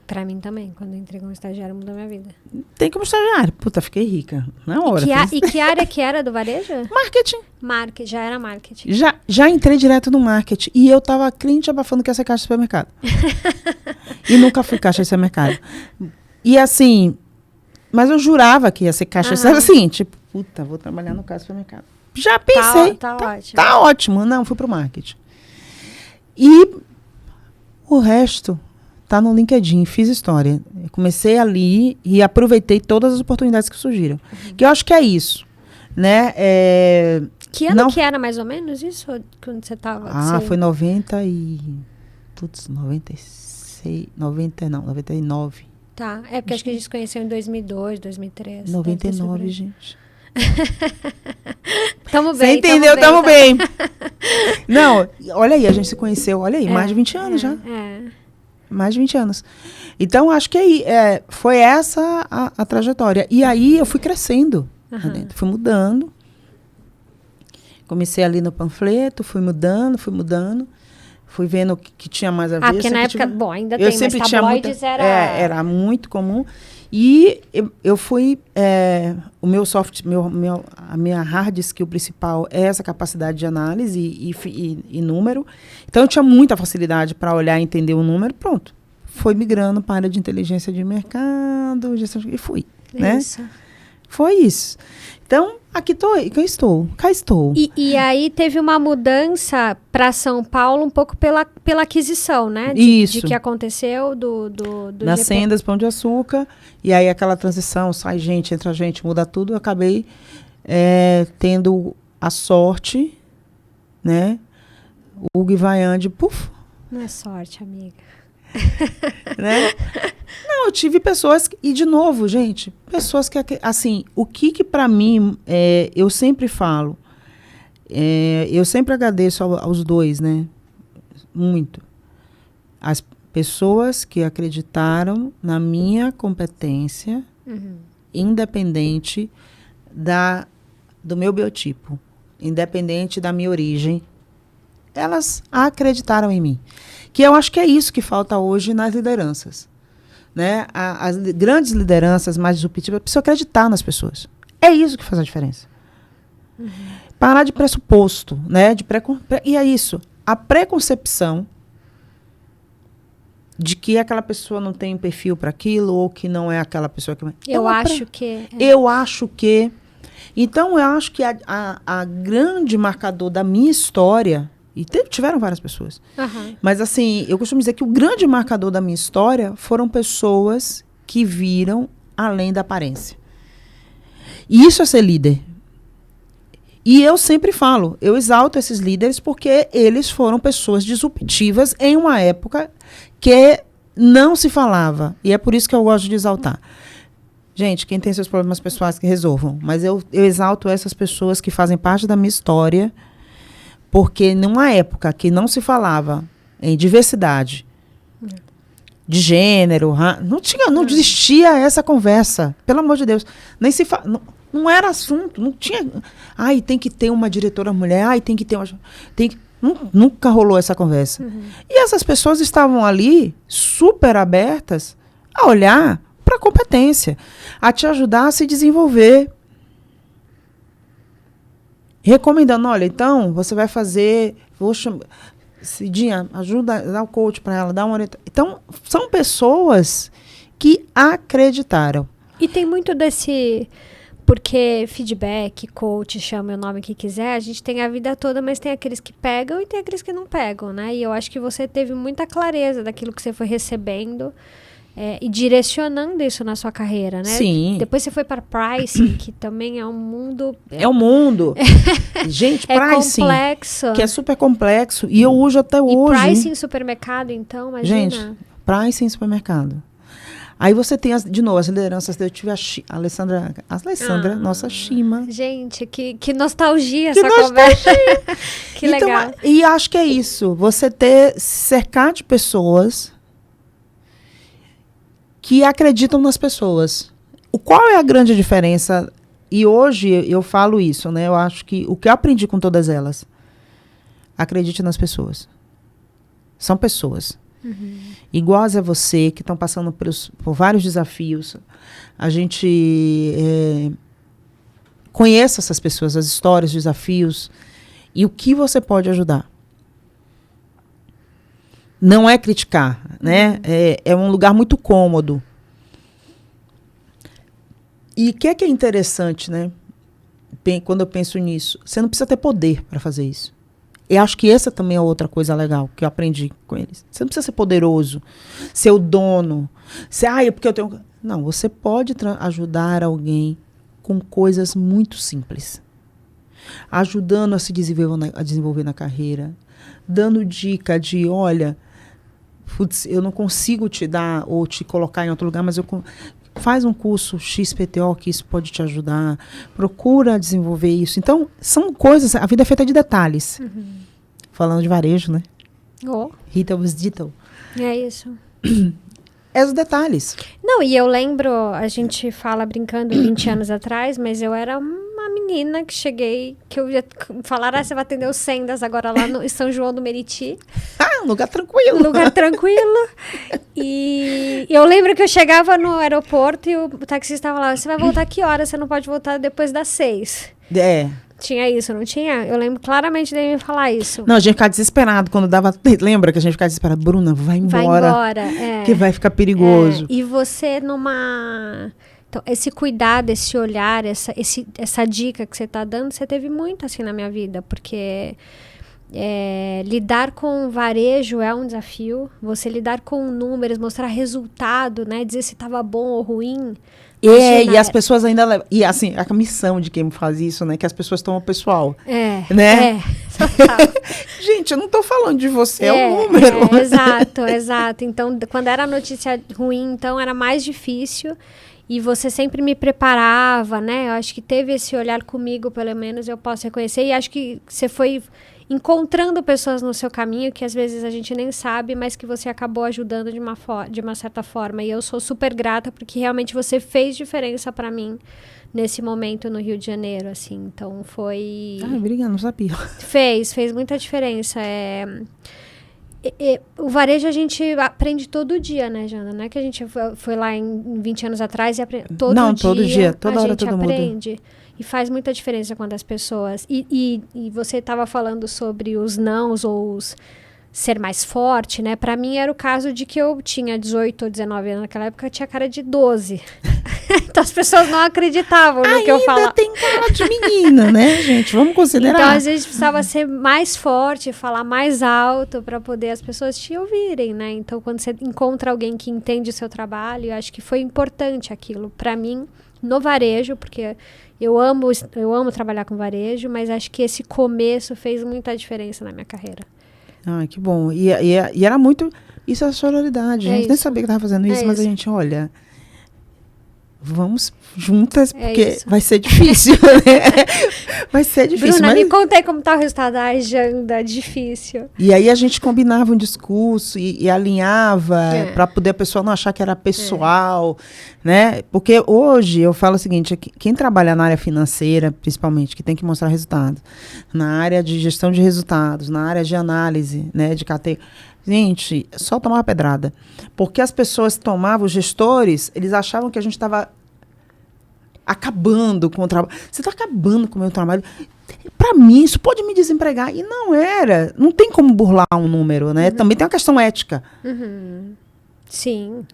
Pra mim também, quando eu entrei como estagiária, mudou minha vida. Tem como estagiário. Puta, fiquei rica. Na hora. E que área que era do varejo? Marketing. Marketing, já era marketing. Já entrei direto no marketing. E eu tava crente abafando que ia ser caixa de supermercado. E nunca fui caixa de supermercado. E assim, mas eu jurava que ia ser caixa. Sabe assim, tipo, puta, vou trabalhar no caixa de supermercado. Já pensei. Tá ótimo. Tá ótimo. Não, fui pro marketing. E o resto tá no LinkedIn. Fiz história. Comecei ali e aproveitei todas as oportunidades que surgiram. Que eu acho que é isso. Né? Que ano que era mais ou menos isso? Quando você tava? Foi 90 e... Putz, 96... 90 não, 99. Tá, é porque acho que a gente se conheceu em 2002, 2003. 99, gente. Tamo bem. Você entendeu? Tamo bem. Não, olha aí, a gente se conheceu, olha aí, mais de 20 anos já. Mais de 20 anos. Então, acho que foi essa a trajetória. E aí, eu fui crescendo. Fui mudando. Comecei ali no panfleto, fui mudando. Fui vendo que tinha mais a ver. Porque na época, bom, ainda eu tem, sempre mas tinha tabloides era muito comum. E eu fui... o meu a minha hard skill principal é essa capacidade de análise e número. Então, eu tinha muita facilidade para olhar e entender o número. Pronto. Foi migrando para a área de inteligência de mercado, gestão e fui. Isso. Né? Foi isso. Então, cá estou. E aí teve uma mudança para São Paulo um pouco pela aquisição, né? Isso. De que aconteceu do Nas Sendas, Pão de Açúcar. E aí aquela transição, sai gente, entra gente, muda tudo. Eu acabei tendo a sorte, né? O Hugo Vaiande, puf. Não é sorte, amiga. Né? Não, eu tive pessoas e de novo, gente, pessoas que assim, o que para mim eu sempre falo, eu sempre agradeço aos dois, né? Muito. As pessoas que acreditaram na minha competência, independente do meu biotipo, independente da minha origem, elas acreditaram em mim. Que eu acho que é isso que falta hoje nas lideranças. Né? As grandes lideranças mais disruptivas, precisa acreditar nas pessoas. É isso que faz a diferença. Parar de pressuposto. Né? E é isso. A preconcepção de que aquela pessoa não tem perfil para aquilo, ou que não é aquela pessoa que... Eu acho que... Eu acho que... Então, eu acho que a grande marcador da minha história... E tiveram várias pessoas. Mas, assim, eu costumo dizer que o grande marcador da minha história foram pessoas que viram além da aparência. E isso é ser líder. E eu sempre falo, eu exalto esses líderes porque eles foram pessoas disruptivas em uma época que não se falava. E é por isso que eu gosto de exaltar. Gente, quem tem seus problemas pessoais que resolvam. Mas eu exalto essas pessoas que fazem parte da minha história. Porque numa época que não se falava em diversidade de gênero, não existia essa conversa. Pelo amor de Deus. Nem se não era assunto. Não tinha. Ai, tem que ter uma diretora mulher. Ai, tem que ter uma. Nunca rolou essa conversa. E essas pessoas estavam ali super abertas a olhar para a competência, a te ajudar a se desenvolver. Recomendando, olha, então, você vai fazer... Cidinha, ajuda, dá o coach para ela, dá uma orientação. Então, são pessoas que acreditaram. E tem muito desse... Porque feedback, coach, chame o nome que quiser, a gente tem a vida toda, mas tem aqueles que pegam e tem aqueles que não pegam, né? E eu acho que você teve muita clareza daquilo que você foi recebendo... e direcionando isso na sua carreira, né? Sim. Depois você foi para pricing, que também é um mundo... É um mundo. Gente, pricing... É complexo. Que é super complexo. E eu uso até hoje. E pricing em supermercado, então, imagina. Gente, pricing em supermercado. Aí você tem, de novo, as lideranças. Eu tive a Alessandra, nossa Shima. Gente, que nostalgia essa conversa. Que então, legal. E acho que é isso. Você se cercar de pessoas que acreditam nas pessoas. Qual é a grande diferença? E hoje eu falo isso, né? Eu acho que o que eu aprendi com todas elas, acredite nas pessoas. São pessoas. Iguais a você, que estão passando por vários desafios. A gente conheça essas pessoas, as histórias, os desafios, e o que você pode ajudar. Não é criticar, né? É um lugar muito cômodo. E o que é interessante, né? Quando eu penso nisso, você não precisa ter poder para fazer isso. Eu acho que essa também é outra coisa legal que eu aprendi com eles. Você não precisa ser poderoso, ser o dono. É porque eu tenho... Não, você pode ajudar alguém com coisas muito simples. Ajudando a se desenvolver na carreira. Dando dica de, olha, putz, eu não consigo te dar ou te colocar em outro lugar, mas faz um curso XPTO que isso pode te ajudar. Procura desenvolver isso. Então, são coisas... A vida é feita de detalhes. Falando de varejo, né? Retail was digital. É isso. É os detalhes. Não, e eu lembro, a gente fala brincando 20 anos atrás, mas eu era uma menina que cheguei, que eu ia falar, você vai atender os Sendas agora lá no São João do Meriti. Um lugar tranquilo. Lugar tranquilo. E eu lembro que eu chegava no aeroporto e o taxista estava lá, você vai voltar que hora? Você não pode voltar depois das 6. Tinha isso, não tinha? Eu lembro claramente dele me falar isso. Não, a gente ficava desesperado quando dava... Lembra que a gente ficava desesperado? Bruna, vai embora. Vai embora, que vai ficar perigoso. E você numa... Então, esse cuidado, esse olhar, essa dica que você está dando, você teve muito assim na minha vida, porque lidar com varejo é um desafio. Você lidar com números, mostrar resultado, né? Dizer se estava bom ou ruim... E as pessoas ainda levam. E assim, a missão de quem faz isso, né? Que as pessoas tomam pessoal. Né? Gente, eu não tô falando de você, é o número. Exato. Então, quando era notícia ruim, então era mais difícil. E você sempre me preparava, né? Eu acho que teve esse olhar comigo, pelo menos, eu posso reconhecer. E acho que você foi encontrando pessoas no seu caminho que às vezes a gente nem sabe, mas que você acabou ajudando de uma certa forma. E eu sou super grata porque realmente você fez diferença para mim nesse momento no Rio de Janeiro, assim. Então foi... Obrigada, não sabia. Fez muita diferença. O varejo a gente aprende todo dia, né, Jana? Não é que a gente foi lá em 20 anos atrás e aprende todo dia, toda hora todo mundo aprende. E faz muita diferença quando as pessoas... E você estava falando sobre os nãos ou ser mais forte, né? Para mim era o caso de que eu tinha 18 ou 19 anos naquela época, eu tinha cara de 12. Então as pessoas não acreditavam no que eu falava. Ainda tem cara de menina, né, gente? Vamos considerar. Então às vezes precisava ser mais forte, falar mais alto para poder as pessoas te ouvirem, né? Então quando você encontra alguém que entende o seu trabalho, eu acho que foi importante aquilo para mim no varejo, porque eu amo trabalhar com varejo, mas acho que esse começo fez muita diferença na minha carreira. Que bom. E era muito... Isso é a sororidade. A gente nem sabia que estava fazendo isso, mas a gente, olha... Vamos juntas, porque vai ser difícil, né? Vai ser difícil. Bruna, me conta aí como tá o resultado da agenda, difícil. E aí a gente combinava um discurso e alinhava para poder a pessoa não achar que era pessoal, né? Porque hoje eu falo o seguinte, quem trabalha na área financeira, principalmente, que tem que mostrar resultado, na área de gestão de resultados, na área de análise, né, de categoria, gente, só tomava pedrada. Porque as pessoas tomavam, os gestores, eles achavam que a gente estava acabando com o trabalho. Você está acabando com o meu trabalho. Para mim, isso pode me desempregar. E não era. Não tem como burlar um número, né? Também tem uma questão ética. Sim.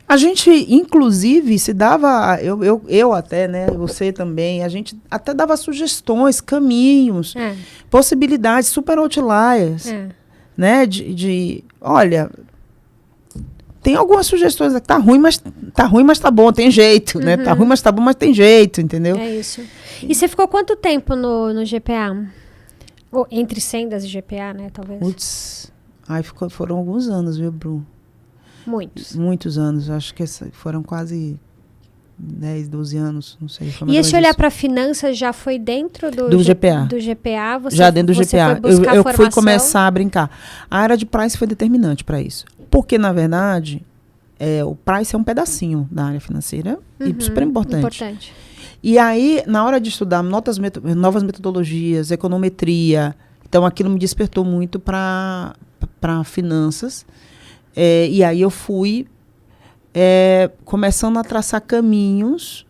A gente, inclusive, se dava... Eu até, né? Você também. A gente até dava sugestões, caminhos, possibilidades, super outliers. Né? Olha, tem algumas sugestões que tá ruim, mas tá bom, tem jeito, né? Tá ruim, mas tá bom, mas tem jeito, entendeu? É isso. E você ficou quanto tempo no GPA? Ou entre Sendas e GPA, né, talvez? Putz, foram alguns anos, viu, Bruno? Muitos anos. Acho que foram quase 10, 12 anos, não sei. E esse olhar para finanças já foi dentro do GPA? Do GPA? Já dentro do GPA. Eu fui começar a brincar. A área de price foi determinante para isso. Porque, na verdade, o price é um pedacinho da área financeira e super importante. E aí, na hora de estudar novas metodologias, econometria, então aquilo me despertou muito para finanças. E aí eu fui começando a traçar caminhos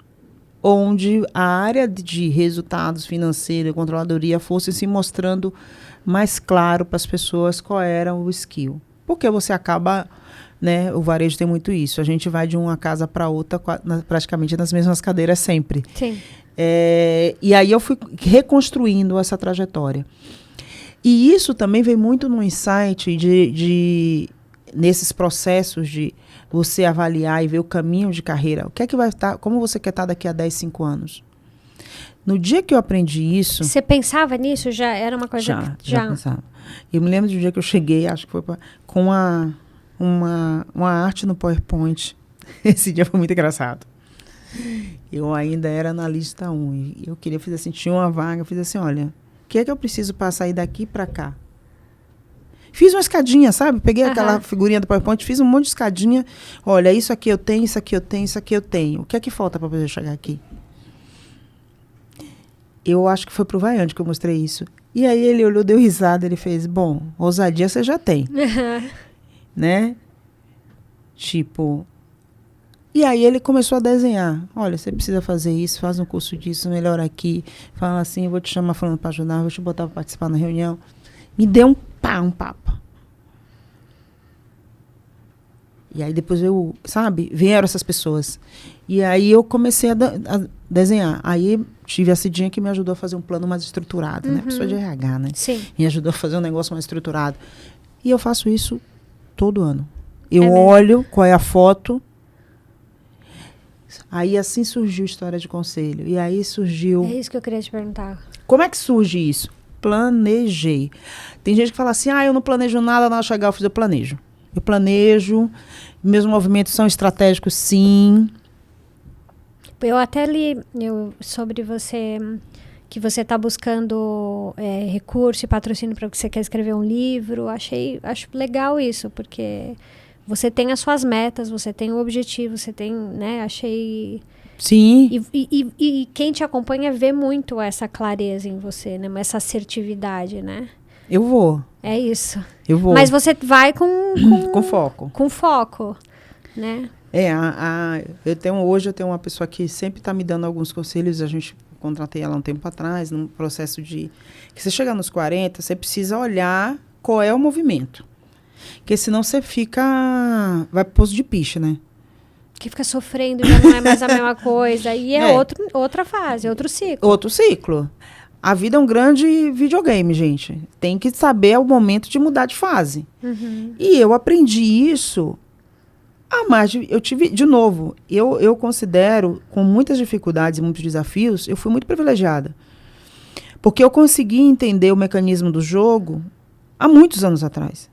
onde a área de resultados financeiros e controladoria fosse se mostrando mais claro para as pessoas qual era o skill. Porque você acaba, né, o varejo tem muito isso. A gente vai de uma casa para outra praticamente nas mesmas cadeiras sempre. Sim. E aí eu fui reconstruindo essa trajetória. E isso também veio muito no insight nesses processos de você avaliar e ver o caminho de carreira. O que é que vai estar, como você quer estar daqui a 10, 5 anos? No dia que eu aprendi isso... Você pensava nisso? Já era uma coisa Já pensava. Eu me lembro do dia que eu cheguei, acho que foi com uma arte no PowerPoint. Esse dia foi muito engraçado. Eu ainda era analista 1 e eu queria fazer assim, tinha uma vaga, eu fiz assim, olha, o que é que eu preciso para sair daqui para cá? Fiz uma escadinha, sabe? Peguei aquela figurinha do PowerPoint, fiz um monte de escadinha. Olha, isso aqui eu tenho, isso aqui eu tenho, isso aqui eu tenho. O que é que falta para poder chegar aqui? Eu acho que foi pro Vaiante que eu mostrei isso. E aí ele olhou, deu risada, ele fez, bom, ousadia você já tem. Né? Tipo... E aí ele começou a desenhar. Olha, você precisa fazer isso, faz um curso disso, melhor aqui. Fala assim, eu vou te chamar falando para ajudar, vou te botar para participar na reunião. Me deu um papo. E aí depois vieram essas pessoas. E aí eu comecei a desenhar. Aí tive a Cidinha que me ajudou a fazer um plano mais estruturado, né? Pessoa de RH, né? Sim. Me ajudou a fazer um negócio mais estruturado. E eu faço isso todo ano. Eu olho qual é a foto. Aí assim surgiu a história de conselho. E aí surgiu... É isso que eu queria te perguntar. Como é que surge isso? Planejei. Tem gente que fala assim, eu não planejo nada, não chegar, eu planejo. Eu planejo, meus movimentos são estratégicos, sim. Eu até li sobre você, que você está buscando recurso e patrocínio para que você quer escrever um livro. Acho legal isso, porque você tem as suas metas, você tem o objetivo, você tem, né, achei... Sim. E quem te acompanha vê muito essa clareza em você, né? Essa assertividade, né? Eu vou. É isso. Eu vou. Mas você vai com foco. Com foco, né? Hoje eu tenho uma pessoa que sempre está me dando alguns conselhos. A gente contratei ela um tempo atrás, num processo de... Que você chega nos 40, você precisa olhar qual é o movimento. Porque senão você vai pro poço de piche, né? Que fica sofrendo, já não é mais a mesma coisa. E outra fase, outro ciclo. Outro ciclo. A vida é um grande videogame, gente. Tem que saber o momento de mudar de fase. E eu aprendi isso eu tive, de novo, eu considero, com muitas dificuldades e muitos desafios, eu fui muito privilegiada. Porque eu consegui entender o mecanismo do jogo há muitos anos atrás.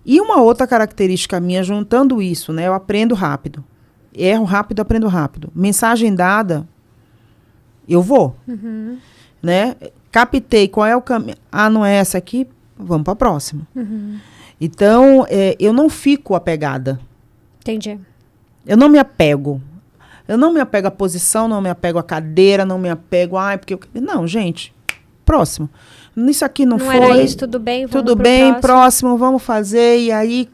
E uma outra característica minha, juntando isso, né? Eu aprendo rápido. Erro rápido, aprendo rápido. Mensagem dada, eu vou. Né? Captei qual é o caminho. Não é essa aqui? Vamos para a próxima. Então, eu não fico apegada. Entendi. Eu não me apego. Eu não me apego à posição, não me apego à cadeira, não me apego... Não, gente. Próximo. Isso aqui não foi. Era isso, tudo bem, vamos tudo bem, próximo, vamos fazer. E aí,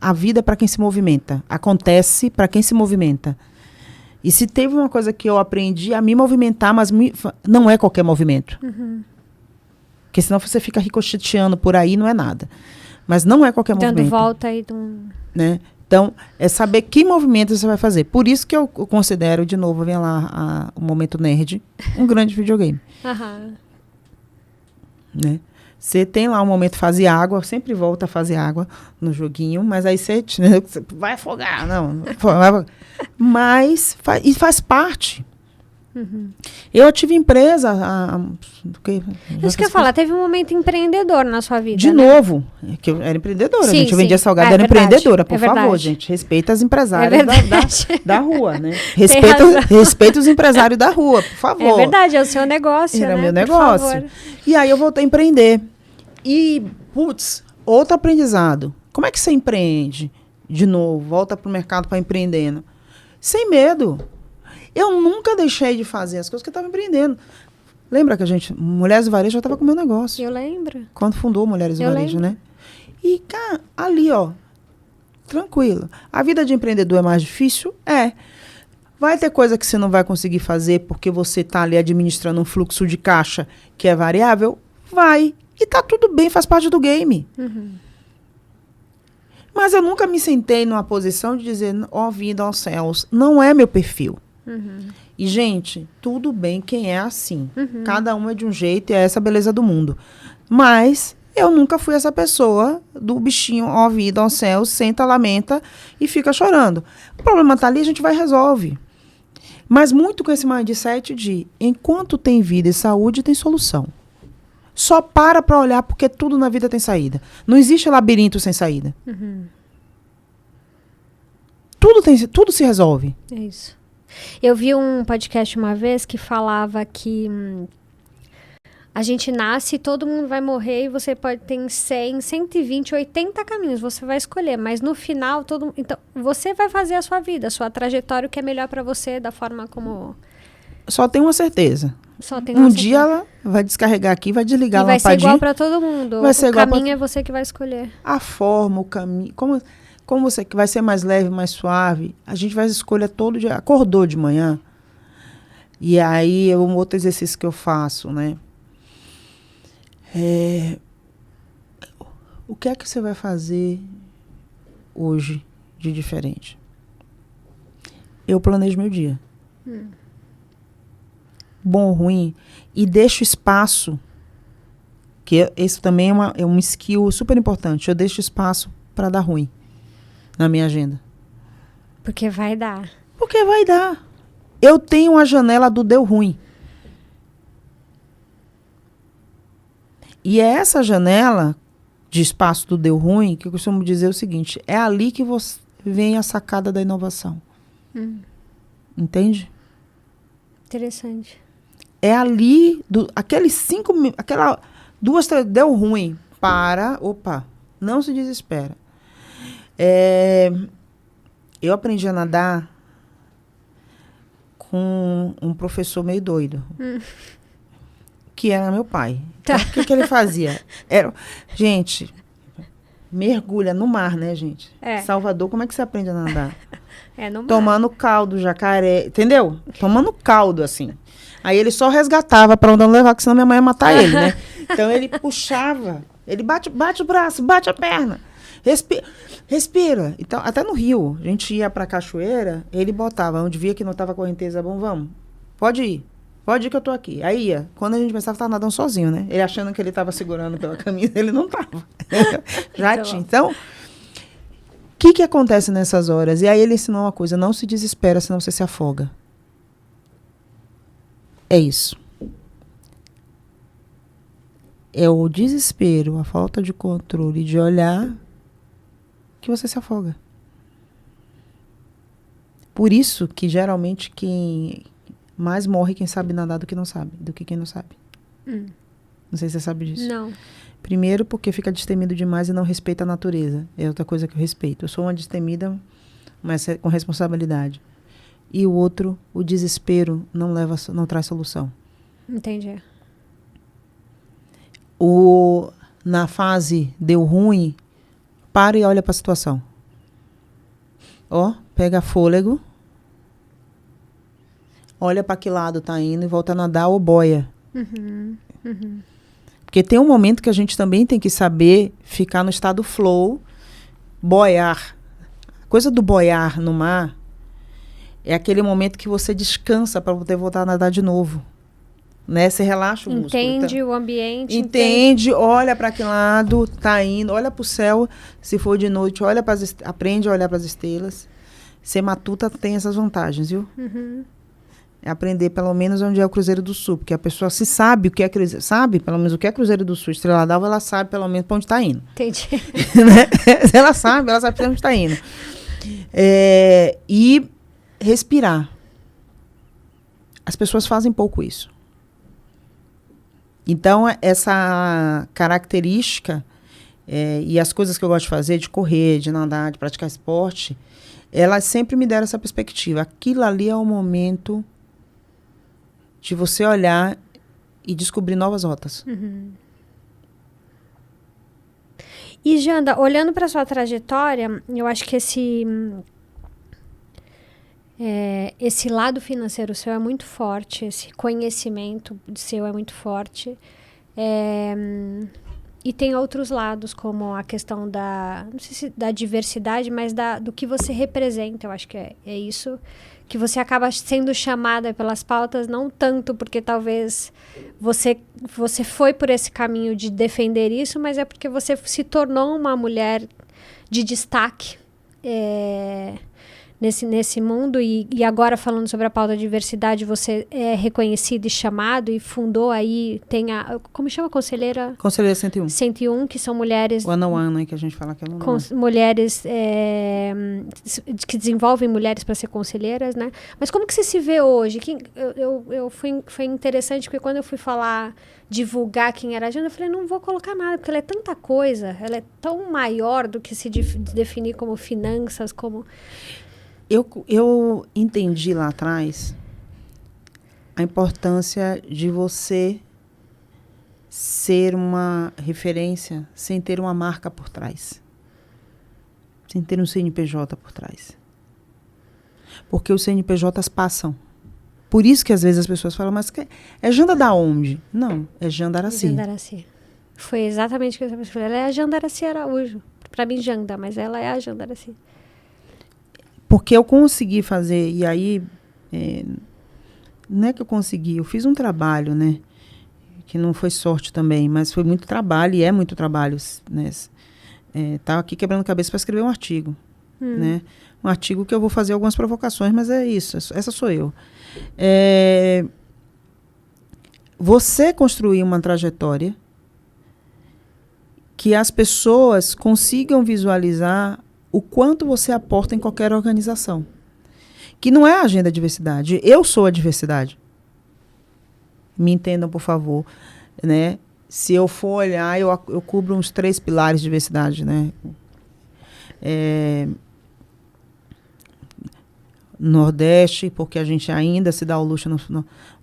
a vida é para quem se movimenta. Acontece para quem se movimenta. E se teve uma coisa que eu aprendi a me movimentar, mas não é qualquer movimento. Porque senão você fica ricocheteando por aí, não é nada. Mas não é qualquer movimento. Dando volta aí. Né? Então, é saber que movimento você vai fazer. Por isso que eu considero, de novo, vem lá o Momento Nerd, um grande videogame. Né? Você tem lá um momento fazer água, sempre volta a fazer água no joguinho, mas aí você vai afogar, não. Mas faz parte. Eu tive empresa. Isso que eu ia falar, teve um momento empreendedor na sua vida. De novo, que eu era empreendedora, Sim, gente. Eu sim. vendia salgado, era verdade, empreendedora. Por favor, verdade. gente. Respeita as empresárias da rua, né? razão. Respeita os empresários da rua, por favor. É verdade, é o seu negócio, Era né? meu Por negócio. favor. E aí eu voltei a empreender. E, putz, outro aprendizado. Como é que você empreende? De novo, volta pro mercado para empreendendo. Sem medo. Eu nunca deixei de fazer as coisas que eu estava empreendendo. Lembra que a gente, Mulheres do Varejo, já estava com o meu negócio. Eu lembro. Quando fundou Mulheres do Varejo, lembro. né? E, cara, ali, ó, tranquilo. A vida de empreendedor é mais difícil? É. Vai ter coisa que você não vai conseguir fazer porque você está ali administrando um fluxo de caixa que é variável? Vai. E tá tudo bem, faz parte do game. Mas eu nunca me sentei numa posição de dizer, ó vida aos céus, não é meu perfil. E, gente, tudo bem quem é assim. Cada um é de um jeito e é essa a beleza do mundo. Mas eu nunca fui essa pessoa do bichinho, ó vida aos céus, senta, lamenta e fica chorando. O problema tá ali, a gente vai e resolve. Mas muito com esse mindset de, enquanto tem vida e saúde, tem solução. Só para olhar, porque tudo na vida tem saída. Não existe labirinto sem saída. Tudo se resolve. É isso. Eu vi um podcast uma vez que falava que a gente nasce e todo mundo vai morrer e você pode ter 100, 120, 80 caminhos. Você vai escolher, mas no final, então, você vai fazer a sua vida, a sua trajetória, o que é melhor para você, da forma como... Só tem uma certeza. Só tem uma dia ela vai descarregar aqui, vai desligar a lampadinha. E vai ser igual para todo mundo. O caminho é você que vai escolher. A forma, o caminho... Como você que vai ser mais leve, mais suave, a gente vai escolher todo dia. Acordou de manhã, e aí um outro exercício que eu faço, né? O que é que você vai fazer hoje de diferente? Eu planejo meu dia. Bom ou ruim, e deixo espaço, que esse também é um skill super importante. Eu deixo espaço para dar ruim na minha agenda. Porque vai dar. Porque vai dar. Eu tenho a janela do deu ruim. E é essa janela de espaço do deu ruim que eu costumo dizer o seguinte, é ali que vem a sacada da inovação. Entende? Interessante. É ali, aqueles 5 minutos, aquela 2, 3, deu ruim. Opa, não se desespera. Eu aprendi a nadar com um professor meio doido, que era meu pai. Então, o que ele fazia? Gente, mergulha no mar, né, gente? Salvador, como é que você aprende a nadar? No mar. Tomando caldo, jacaré, entendeu? Tomando caldo, assim. Aí ele só resgatava para onde não levar, porque senão minha mãe ia matar ele, né? Então ele puxava, ele bate o braço, bate a perna. Respira. Então, até no Rio, a gente ia pra cachoeira, ele botava, onde via que não tava correnteza, bom, vamos. Pode ir que eu tô aqui. Aí ia. Quando a gente pensava, tava nadando sozinho, né? Ele achando que ele tava segurando pela camisa, ele não tava. Já tinha. Então, o que acontece nessas horas? E aí ele ensinou uma coisa, não se desespera, senão você se afoga. É isso. É o desespero, a falta de controle, de olhar, que você se afoga. Por isso que geralmente quem mais morre quem sabe nadar do que quem não sabe. Não sei se você sabe disso. Não. Primeiro porque fica destemido demais e não respeita a natureza. É outra coisa que eu respeito. Eu sou uma destemida, mas com responsabilidade. E o outro, o desespero não traz solução. Entendi. Na fase deu ruim, para e olha para a situação. Pega fôlego, olha para que lado tá indo e volta a nadar ou boia. Porque tem um momento que a gente também tem que saber ficar no estado flow, boiar. A coisa do boiar no mar é aquele momento que você descansa para poder voltar a nadar de novo. Né? Você relaxa o músculo. Entende o ambiente. Entende, olha para que lado tá indo, olha para o céu, se for de noite, aprende a olhar para as estrelas. Ser matuta tem essas vantagens, viu? é aprender pelo menos onde é o Cruzeiro do Sul, porque a pessoa se sabe o que é Cruzeiro, sabe pelo menos o que é Cruzeiro do Sul, Estrela d'Alva, ela sabe pelo menos para onde está indo. Entendi. Né? Ela sabe para onde está indo. E respirar. As pessoas fazem pouco isso. Então, essa característica e as coisas que eu gosto de fazer, de correr, de nadar, de praticar esporte, elas sempre me deram essa perspectiva. Aquilo ali é o momento de você olhar e descobrir novas rotas. Uhum. E, Janda, olhando para sua trajetória, eu acho que esse lado financeiro seu é muito forte, esse conhecimento seu é muito forte. E tem outros lados, como a questão não sei se da diversidade, mas do que você representa. Eu acho que é isso que você acaba sendo chamada pelas pautas, não tanto porque talvez você foi por esse caminho de defender isso, mas é porque você se tornou uma mulher de destaque nesse mundo, e agora falando sobre a pauta da diversidade, você é reconhecido e chamado e fundou aí, como chama a conselheira? Conselheira 101. 101, que são mulheres... One on one, né, que a gente fala que é mulheres que desenvolvem mulheres para ser conselheiras, né? Mas como que você se vê hoje? Foi interessante, porque quando eu fui divulgar quem era a Janda, eu falei, não vou colocar nada, porque ela é tanta coisa, ela é tão maior do que se definir como finanças, como... Eu entendi lá atrás a importância de você ser uma referência sem ter uma marca por trás. Sem ter um CNPJ por trás. Porque os CNPJs passam. Por isso que às vezes as pessoas falam, mas é Janda da onde? Não, é Janda Araci. Janda Araci. Foi exatamente o que eu falei. Ela é a Janda Araci Araújo. Para mim, Janda, mas ela é a Janda Araci. Porque eu consegui fazer, e aí, não é que eu consegui, eu fiz um trabalho, né, que não foi sorte também, mas foi muito trabalho, e é muito trabalho, né, estava aqui quebrando cabeça para escrever um artigo, né, um artigo que eu vou fazer algumas provocações, mas é isso, essa sou eu. Você construir uma trajetória que as pessoas consigam visualizar o quanto você aporta em qualquer organização. Que não é a agenda da diversidade. Eu sou a diversidade. Me entendam, por favor. Né? Se eu for olhar, eu cubro uns 3 pilares de diversidade. Né? Nordeste, porque a gente ainda se dá o luxo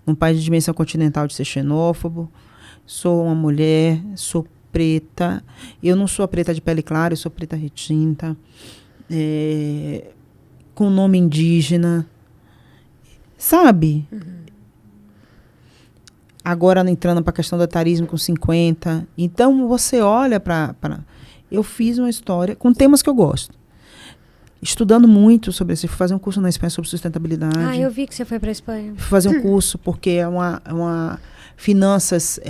num país de dimensão continental de ser xenófobo. Sou uma mulher, sou preta. Eu não sou a preta de pele clara, eu sou preta retinta. Com nome indígena. Sabe? Uhum. Agora entrando para a questão do etarismo com 50. Então, você olha para... Eu fiz uma história com temas que eu gosto. Estudando muito sobre isso. Fui fazer um curso na Espanha sobre sustentabilidade. Ah, eu vi que você foi para a Espanha. Fui fazer um curso porque finanças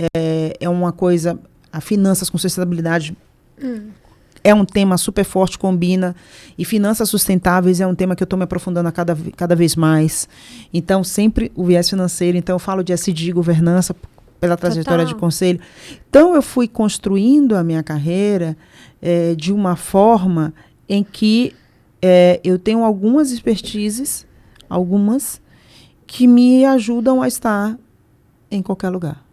é uma coisa... A finanças com sustentabilidade é um tema super forte, combina. E finanças sustentáveis é um tema que eu estou me aprofundando cada vez mais. Então, sempre o viés financeiro. Então, eu falo de SD, governança, pela trajetória de conselho. Então, eu fui construindo a minha carreira de uma forma em que eu tenho algumas expertises, que me ajudam a estar em qualquer lugar.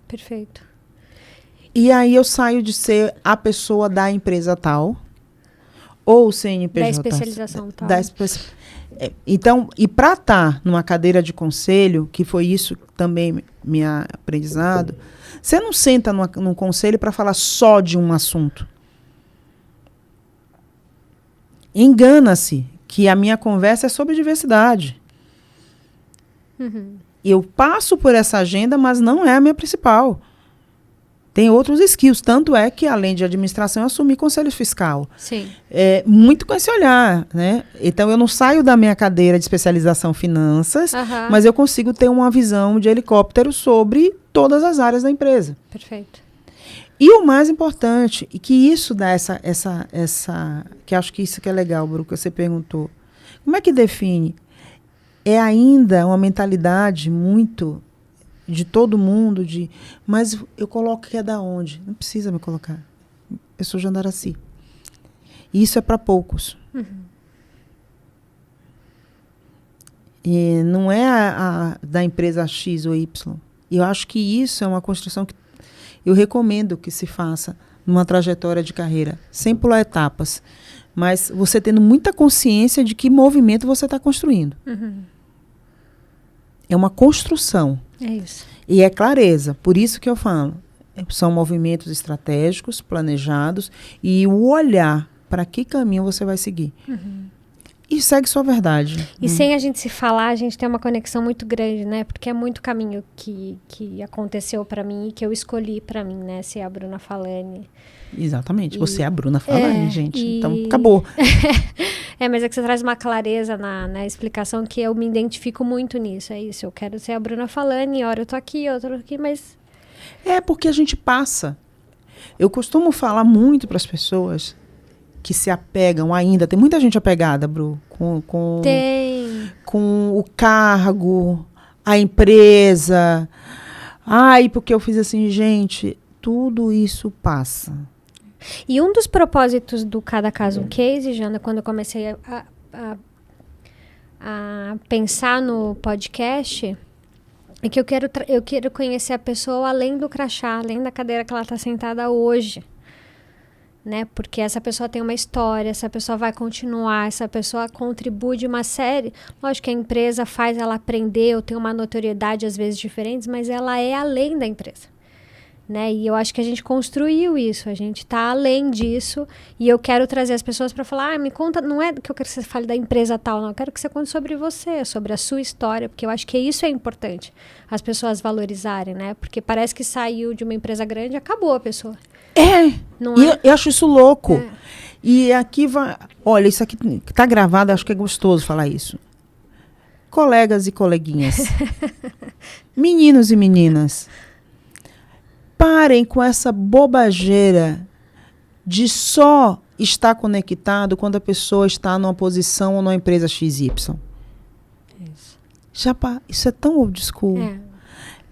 Perfeito. E aí eu saio de ser a pessoa da empresa tal, ou o CNPJ. Da especialização tal. Então, e para estar numa cadeira de conselho, que foi isso também meu aprendizado, você não senta num conselho para falar só de um assunto. Engana-se que a minha conversa é sobre diversidade. Uhum. Eu passo por essa agenda, mas não é a minha principal. Tem outros skills. Tanto é que, além de administração, eu assumi conselho fiscal. Sim. Muito com esse olhar, né? Então, eu não saio da minha cadeira de especialização finanças, mas eu consigo ter uma visão de helicóptero sobre todas as áreas da empresa. Perfeito. E o mais importante, e que isso dá que acho que isso que é legal, Bru, que você perguntou. Como é que define? É ainda uma mentalidade muito de todo mundo, mas eu coloco que é da onde? Não precisa me colocar. Eu sou Jandaraci. E isso é para poucos. E não é da empresa X ou Y. E eu acho que isso é uma construção que eu recomendo que se faça numa trajetória de carreira, sem pular etapas, mas você tendo muita consciência de que movimento você está construindo. É uma construção. É isso. E é clareza. Por isso que eu falo. São movimentos estratégicos, planejados, e o olhar para que caminho você vai seguir. E segue sua verdade. E sem a gente se falar, a gente tem uma conexão muito grande, né? Porque é muito caminho que aconteceu para mim e que eu escolhi para mim, né? Ser a Bruna Falani. Exatamente. Você é a Bruna Falani, gente. Então, acabou. Mas é que você traz uma clareza na explicação que eu me identifico muito nisso. É isso. Eu quero ser a Bruna Falani. Ora eu tô aqui, outra eu tô aqui, mas... É porque a gente passa. Eu costumo falar muito para as pessoas que se apegam ainda. Tem muita gente apegada, Bru, com o cargo, a empresa. Ai, porque eu fiz assim, gente, tudo isso passa. E um dos propósitos do Cada Caso um Case, Jana, quando eu comecei a pensar no podcast, é que eu quero conhecer a pessoa além do crachá, além da cadeira que ela está sentada hoje. Né? Porque essa pessoa tem uma história, essa pessoa vai continuar, essa pessoa contribui de uma série. Lógico que a empresa faz ela aprender, ou tem uma notoriedade às vezes diferentes, mas ela é além da empresa. Né? E eu acho que a gente construiu isso, a gente está além disso, e eu quero trazer as pessoas para falar, me conta, não é que eu quero que você fale da empresa tal, não, eu quero que você conte sobre você, sobre a sua história, porque eu acho que isso é importante, as pessoas valorizarem, né? Porque parece que saiu de uma empresa grande e acabou a pessoa. Não é? Eu acho isso louco. E aqui vai... Olha, isso aqui que está gravado, acho que é gostoso falar isso. Colegas e coleguinhas. Meninos e meninas. Parem com essa bobageira de só estar conectado quando a pessoa está numa posição ou numa empresa XY. Isso é tão old school.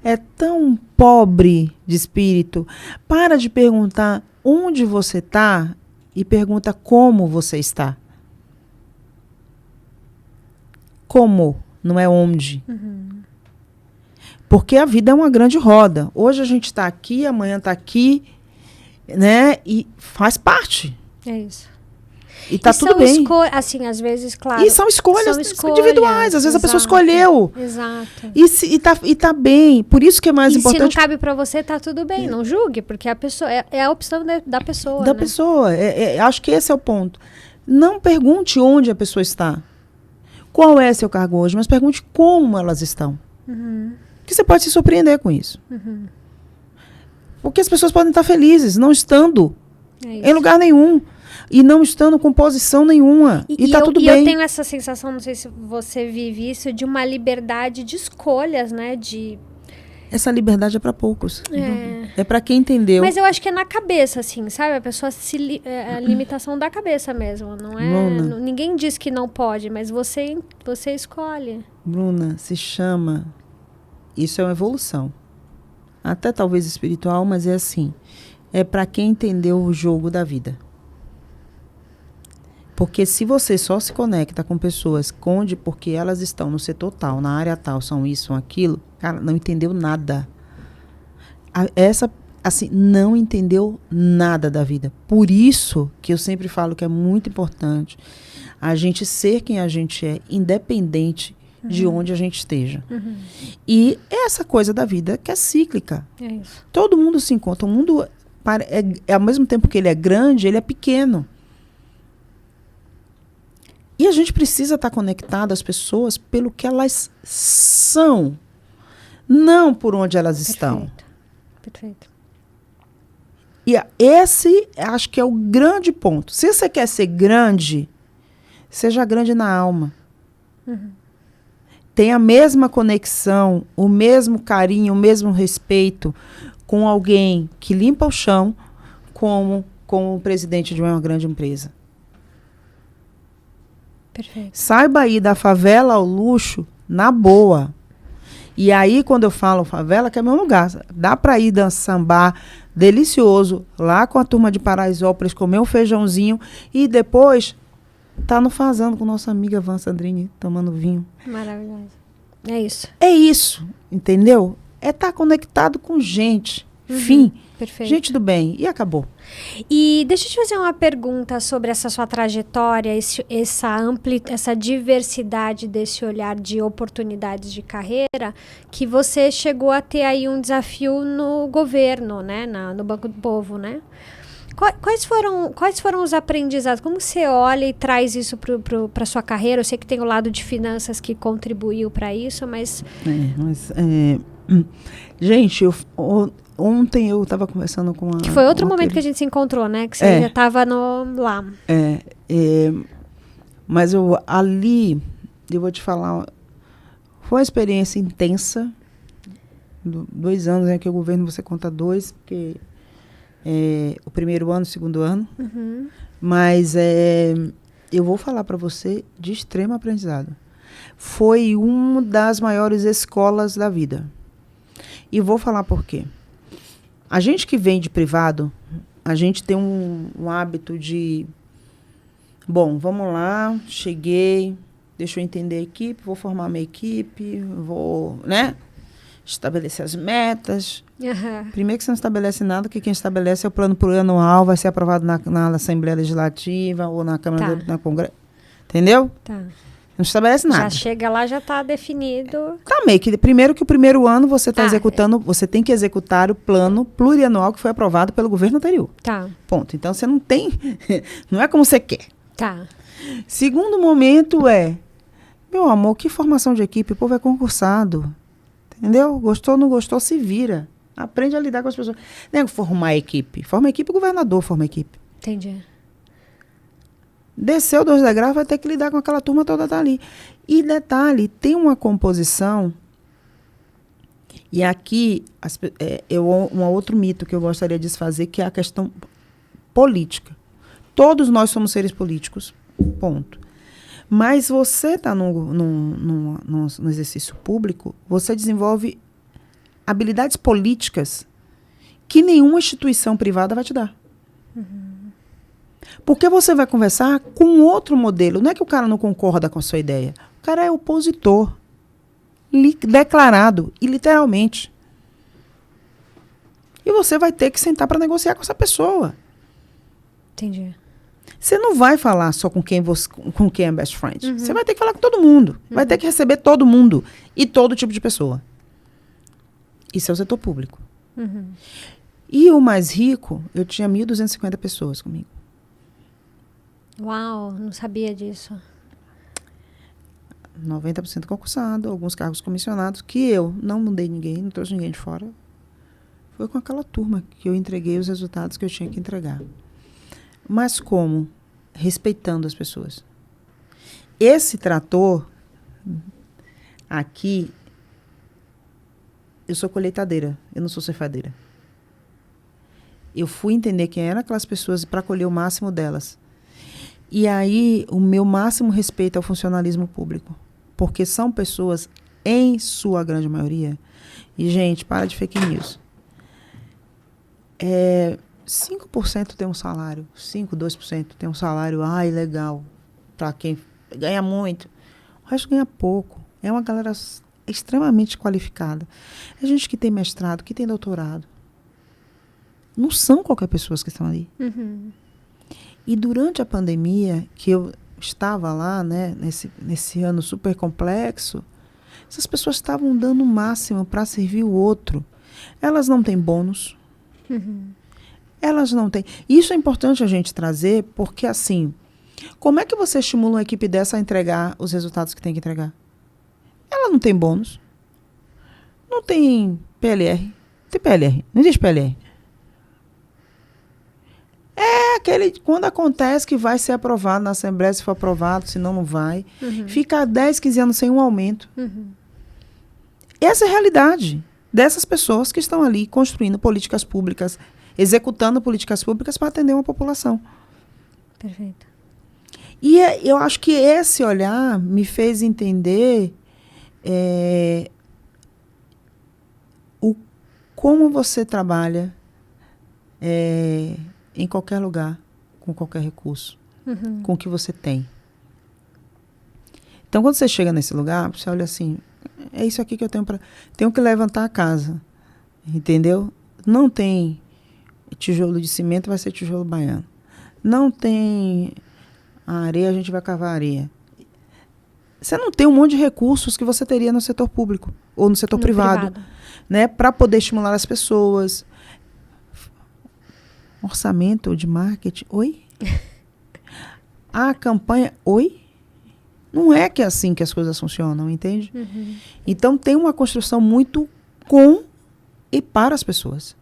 É tão pobre de espírito. Para de perguntar onde você está e pergunta como você está. Como, não é onde. Porque a vida é uma grande roda. Hoje a gente está aqui, amanhã está aqui, né? E faz parte. É isso. E tá tudo bem. Assim, às vezes, claro. E são escolhas individuais. Às vezes a pessoa escolheu. Exato. E tá bem. Por isso que é mais importante. E se não cabe pra você, tá tudo bem. Não julgue, porque a pessoa é a opção da pessoa. Da né? pessoa. Acho que esse é o ponto. Não pergunte onde a pessoa está. Qual é seu cargo hoje, mas pergunte como elas estão. Que você pode se surpreender com isso. Porque as pessoas podem estar felizes, não estando em lugar nenhum. E não estando com posição nenhuma. E tá tudo bem. E eu tenho essa sensação, não sei se você vive isso, de uma liberdade de escolhas, né? Essa liberdade é para poucos. É para quem entendeu. Mas eu acho que é na cabeça, assim, sabe? A pessoa a limitação da cabeça mesmo, não é? Bruna, ninguém diz que não pode, mas você escolhe. Bruna, se chama... Isso é uma evolução. Até talvez espiritual, mas é assim. É para quem entendeu o jogo da vida. Porque se você só se conecta com pessoas porque elas estão no setor tal, na área tal, são isso, são aquilo, cara, não entendeu nada. Não entendeu nada da vida. Por isso que eu sempre falo que é muito importante a gente ser quem a gente é, independente de onde a gente esteja. E essa coisa da vida que é cíclica. É isso. Todo mundo se encontra. O mundo, ao mesmo tempo que ele é grande, ele é pequeno. E a gente precisa estar conectado às pessoas pelo que elas são, não por onde elas estão. Perfeito. E esse, acho que é o grande ponto. Se você quer ser grande, seja grande na alma. Tenha a mesma conexão, o mesmo carinho, o mesmo respeito com alguém que limpa o chão, como o presidente de uma grande empresa. Perfeito. Saiba ir da favela ao luxo na boa. E aí, quando eu falo favela, que é meu lugar. Dá para ir dançar samba delicioso, lá com a turma de Paraisópolis, comer um feijãozinho e depois tá no fazano com nossa amiga Van Sandrini, tomando vinho. Maravilhoso. É isso. É isso, entendeu? É estar conectado com gente. Fim. Perfeito. Gente do bem. E acabou. E deixa eu te fazer uma pergunta sobre essa sua trajetória, essa diversidade desse olhar de oportunidades de carreira, que você chegou a ter aí um desafio no governo, né? No Banco do Povo, né? Quais foram os aprendizados? Como você olha e traz isso para a sua carreira? Eu sei que tem o lado de finanças que contribuiu para isso, mas... Gente, ontem eu estava conversando com que foi outro momento que a gente se encontrou, né? Que você já estava lá. Mas eu vou te falar, foi uma experiência intensa. 2 anos, né? Que o governo você conta 2, porque o primeiro ano, o segundo ano. Uhum. Mas eu vou falar para você de extremo aprendizado. Foi uma das maiores escolas da vida. E vou falar por quê. A gente que vem de privado, a gente tem um hábito de... Bom, vamos lá, cheguei, deixa eu entender a equipe, vou formar minha equipe, vou, né? Estabelecer as metas. Uhum. Primeiro que você não estabelece nada, que quem estabelece é o plano plurianual, vai ser aprovado na Assembleia Legislativa ou na Câmara do Congresso. Entendeu? Tá. Não estabelece nada. Já chega lá, já está definido. Tá, meio que primeiro que o primeiro ano você está executando, você tem que executar o plano plurianual que foi aprovado pelo governo anterior. Tá. Ponto. Então você não tem, não é como você quer. Tá. Segundo momento meu amor, que formação de equipe, o povo é concursado. Entendeu? Gostou, não gostou, se vira. Aprende a lidar com as pessoas. Não é formar equipe. Forma equipe, o governador forma equipe. Entendi. Desceu 2 degraus, vai ter que lidar com aquela turma toda ali. E detalhe, tem uma composição. E aqui, um outro mito que eu gostaria de desfazer, que é a questão política. Todos nós somos seres políticos, ponto. Mas você está no exercício público, você desenvolve habilidades políticas que nenhuma instituição privada vai te dar. Uhum. Porque você vai conversar com outro modelo. Não é que o cara não concorda com a sua ideia. O cara é opositor. Declarado e literalmente. E você vai ter que sentar para negociar com essa pessoa. Entendi. Você não vai falar só com quem é best friend. Uhum. Você vai ter que falar com todo mundo. Uhum. Vai ter que receber todo mundo. E todo tipo de pessoa. Isso é o setor público. Uhum. E o mais rico, eu tinha 1.250 pessoas comigo. Uau, não sabia disso. 90% concursado, alguns cargos comissionados, que eu não mudei ninguém, não trouxe ninguém de fora. Foi com aquela turma que eu entreguei os resultados que eu tinha que entregar. Mas como? Respeitando as pessoas. Esse trator, aqui, eu sou colheitadeira, eu não sou cefadeira. Eu fui entender quem eram aquelas pessoas para colher o máximo delas. E aí, o meu máximo respeito ao funcionalismo público. Porque são pessoas, em sua grande maioria, e, gente, para de fake news. 5% tem um salário, 2% tem um salário, legal, para quem ganha muito. O resto ganha pouco. É uma galera extremamente qualificada. É gente que tem mestrado, que tem doutorado. Não são qualquer pessoas que estão ali. Uhum. E durante a pandemia, que eu estava lá, né, nesse ano super complexo, essas pessoas estavam dando o máximo para servir o outro. Elas não têm bônus. Uhum. Elas não têm. Isso é importante a gente trazer, porque assim, como é que você estimula uma equipe dessa a entregar os resultados que tem que entregar? Ela não tem bônus. Não tem PLR. Não tem PLR. Não existe PLR. É aquele, quando acontece que vai ser aprovado na Assembleia, se for aprovado, senão não vai. Uhum. Fica 10, 15 anos sem um aumento. Uhum. Essa é a realidade dessas pessoas que estão ali construindo políticas públicas, executando políticas públicas para atender uma população. Perfeito. E eu acho que esse olhar me fez entender como você trabalha em qualquer lugar, com qualquer recurso, com o que você tem. Então, quando você chega nesse lugar, você olha assim, é isso aqui que eu tenho para... Tenho que levantar a casa, entendeu? Não tem tijolo de cimento, vai ser tijolo baiano. Não tem a areia, a gente vai cavar areia. Você não tem um monte de recursos que você teria no setor público ou no setor privado. Né, para poder estimular as pessoas. Orçamento de marketing, oi? A campanha, oi? Não é que é assim que as coisas funcionam, entende? Então, tem uma construção muito com e para as pessoas.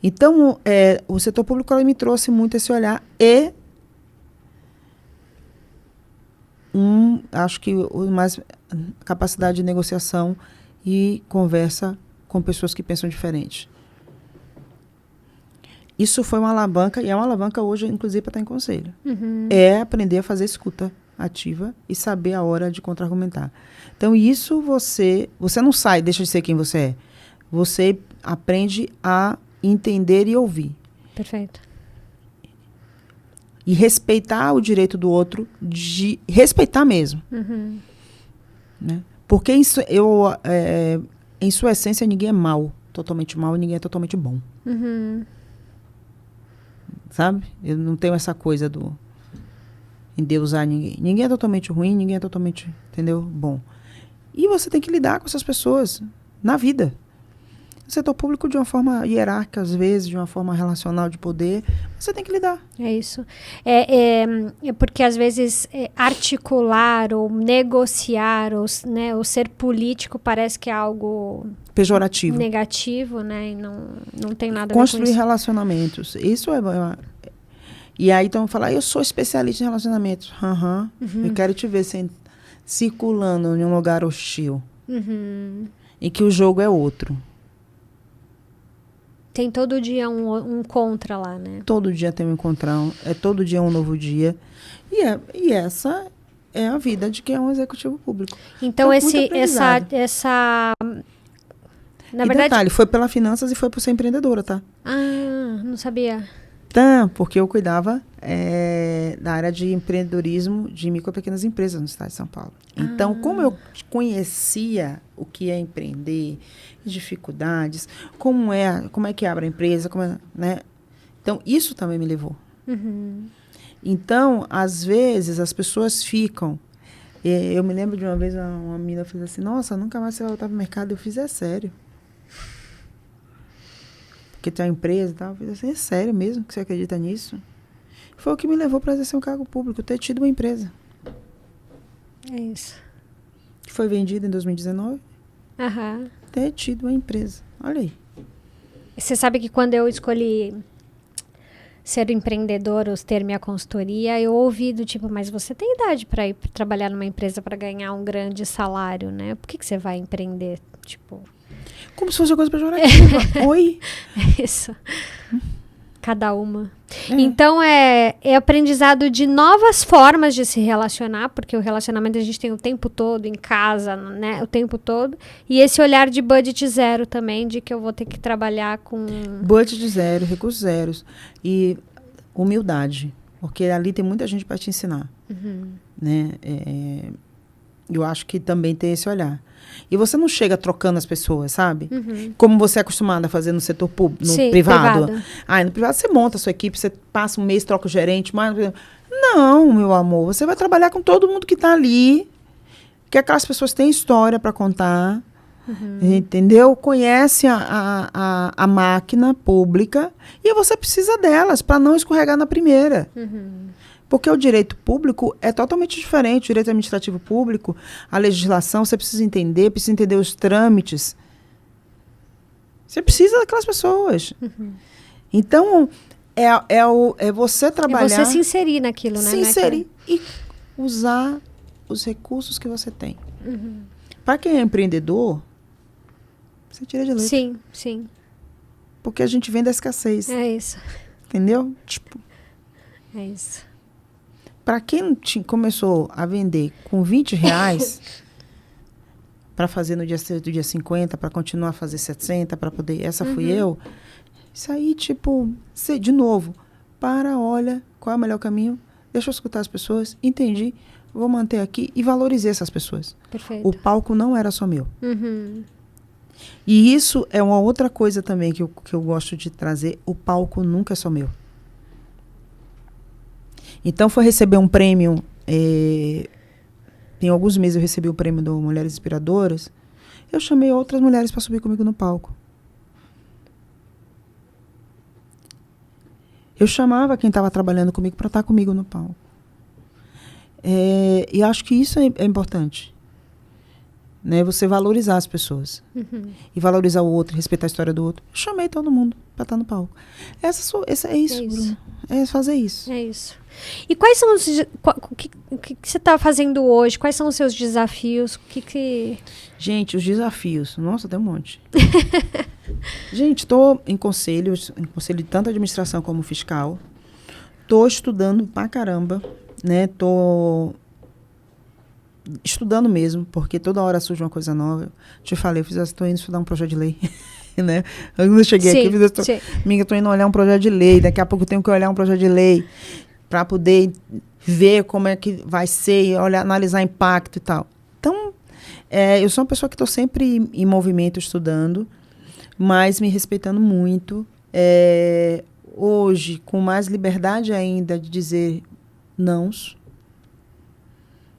Então, o setor público me trouxe muito esse olhar e acho que mais capacidade de negociação e conversa com pessoas que pensam diferente. Isso foi uma alavanca, e é uma alavanca hoje, inclusive, para estar em conselho. É aprender a fazer escuta ativa e saber a hora de contra-argumentar. Então, isso você não sai, deixa de ser quem você é. Você aprende a entender e ouvir. Perfeito. E respeitar o direito do outro, de respeitar mesmo. Né? Porque em sua essência, ninguém é mal, totalmente mal, e ninguém é totalmente bom. Sabe? Eu não tenho essa coisa do endeusar ninguém. Ninguém é totalmente ruim, ninguém é totalmente, entendeu? Bom. E você tem que lidar com essas pessoas na vida. No setor público, de uma forma hierárquica, às vezes, de uma forma relacional de poder, você tem que lidar. É isso. É porque, às vezes, articular ou negociar ou ser político parece que é algo pejorativo, negativo, né? E não tem nada a ver construir com isso. Relacionamentos. Isso e aí, então, falar, eu sou especialista em relacionamentos. Eu quero te ver circulando em um lugar hostil. E que o jogo é outro. Tem todo dia um contra lá, né? Todo dia tem um encontrão. É todo dia um novo dia. E essa é a vida de quem é um executivo público. Então, essa... Na verdade... detalhe, foi pela finanças e foi por ser empreendedora, tá? Ah, não sabia. Porque eu cuidava da área de empreendedorismo de micro e pequenas empresas no estado de São Paulo. Então, como eu conhecia o que é empreender, dificuldades, como é que abre a empresa, né? Então, isso também me levou. Então, às vezes, as pessoas ficam... Eu me lembro de uma vez, uma menina fez assim, nossa, nunca mais você vai voltar para o mercado. Eu fiz, é sério. Porque tem uma empresa e tal. Eu fiz assim, é sério mesmo que você acredita nisso? Foi o que me levou para exercer um cargo público, ter tido uma empresa. É isso. Que foi vendida em 2019. Ter tido uma empresa. Olha aí. Você sabe que quando eu escolhi ser empreendedora ou ter minha consultoria, eu ouvi do tipo, mas você tem idade para ir trabalhar numa empresa para ganhar um grande salário, né? Por que você vai empreender? Tipo... Como se fosse uma coisa pejorativa. Oi? É isso. Cada uma. Então, é aprendizado de novas formas de se relacionar, porque o relacionamento a gente tem o tempo todo, em casa, né? O tempo todo. E esse olhar de budget zero também, de que eu vou ter que trabalhar com... Budget zero, recursos zeros. E humildade. Porque ali tem muita gente para te ensinar. Né? Eu acho que também tem esse olhar. E você não chega trocando as pessoas, sabe? Como você é acostumada a fazer no setor público, no privado. No privado você monta a sua equipe, você passa um mês, troca o gerente. Não, meu amor. Você vai trabalhar com todo mundo que está ali. Que aquelas pessoas têm história para contar. Entendeu? Conhece a máquina pública. E você precisa delas para não escorregar na primeira. Porque o direito público é totalmente diferente. O direito administrativo público, a legislação, você precisa entender os trâmites. Você precisa daquelas pessoas. Então, é você trabalhar... É você se inserir naquilo, né? Se inserir e usar os recursos que você tem. Para quem é empreendedor, você tira de letra. Sim, sim. Porque a gente vem da escassez. É isso. Entendeu? Tipo... É isso. para quem começou a vender com R$ 20 para fazer no do dia 50, para continuar a fazer 60, para poder... Essa fui eu. Isso aí, tipo, de novo, olha, qual é o melhor caminho? Deixa eu escutar as pessoas, entendi, vou manter aqui e valorizei essas pessoas. Perfeito. O palco não era só meu. E isso é uma outra coisa também que eu gosto de trazer. O palco nunca é só meu. Então, foi receber um prêmio... Tem alguns meses eu recebi o prêmio do Mulheres Inspiradoras. Eu chamei outras mulheres para subir comigo no palco. Eu chamava quem estava trabalhando comigo para estar comigo no palco. E acho que isso é importante. Né? Você valorizar as pessoas. E valorizar o outro, respeitar a história do outro. Eu chamei todo mundo para estar no palco. É isso, Bruno. É fazer isso. É isso. E quais são o que você está fazendo hoje? Quais são os seus desafios? Gente, os desafios. Nossa, tem um monte. Gente, estou em conselho de tanto administração como fiscal. Estou estudando pra caramba, né? Estou estudando mesmo, porque toda hora surge uma coisa nova. Te falei, estou indo estudar um projeto de lei. Né? Quando eu cheguei aqui, estou indo olhar um projeto de lei. Daqui a pouco eu tenho que olhar um projeto de lei para poder ver como é que vai ser, analisar impacto e tal. Então, eu sou uma pessoa que estou sempre em movimento, estudando, mas me respeitando muito. Hoje, com mais liberdade ainda de dizer nãos.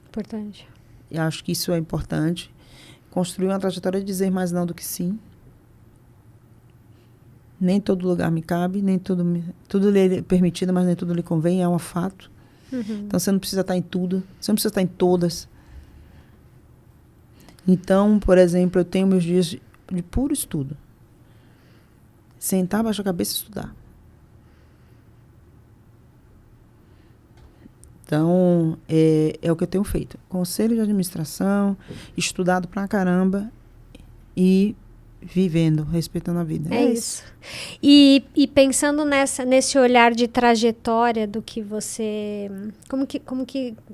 Importante. Eu acho que isso é importante. Construir uma trajetória de dizer mais não do que sim. Nem todo lugar me cabe, nem tudo lhe é permitido, mas nem tudo lhe convém, é um fato. Então, você não precisa estar em tudo, você não precisa estar em todas. Então, por exemplo, eu tenho meus dias de puro estudo. Sentar, baixar a cabeça e estudar. Então, é o que eu tenho feito. Conselho de administração, estudado pra caramba e vivendo, respeitando a vida. É isso. E pensando nesse olhar de trajetória do que você...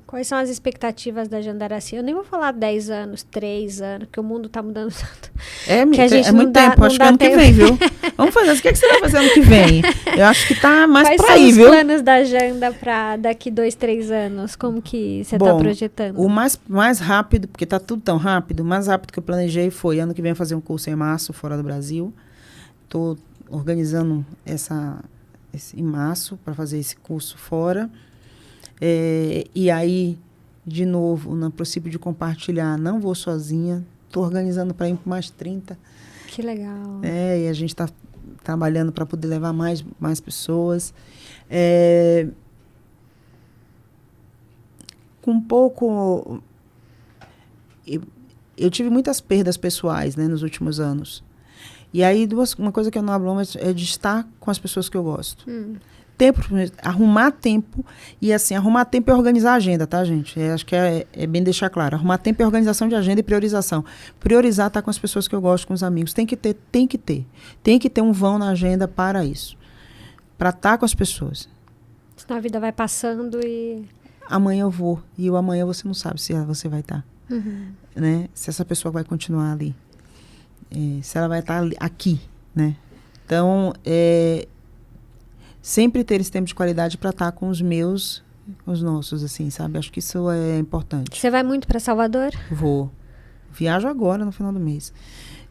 Quais são as expectativas da Jandaraci? Eu nem vou falar 10 anos, 3 anos, porque o mundo está mudando tanto. É muito tempo, acho que ano que vem, viu? Vamos fazer isso. O que você vai fazer ano que vem? Eu acho que tá mais por aí, viu? Quais são os planos da Janda para daqui 2, 3 anos? Como que você está projetando? O mais rápido, porque tá tudo tão rápido, o mais rápido que eu planejei foi ano que vem fazer um curso em março, fora do Brasil. Estou organizando em março para fazer esse curso fora. E aí, de novo, no princípio de compartilhar, não vou sozinha. Estou organizando para ir para mais 30. Que legal. E a gente está trabalhando para poder levar mais pessoas. Com pouco... Eu tive muitas perdas pessoais, né, nos últimos anos. E aí, uma coisa que eu não abro mão é de estar com as pessoas que eu gosto. Arrumar tempo. E assim, arrumar tempo é organizar a agenda, tá, gente? Acho que é bem deixar claro. Arrumar tempo é organização de agenda e priorização. Priorizar estar com as pessoas que eu gosto, com os amigos. Tem que ter. Tem que ter um vão na agenda para isso. Para estar com as pessoas. Senão a vida vai passando e... Amanhã eu vou. E o amanhã você não sabe se você vai estar. Né? Se essa pessoa vai continuar ali. Se ela vai estar aqui, né? Então, sempre ter esse tempo de qualidade para estar com os nossos, assim, sabe? Acho que isso é importante. Você vai muito para Salvador? Vou. Viajo agora, no final do mês.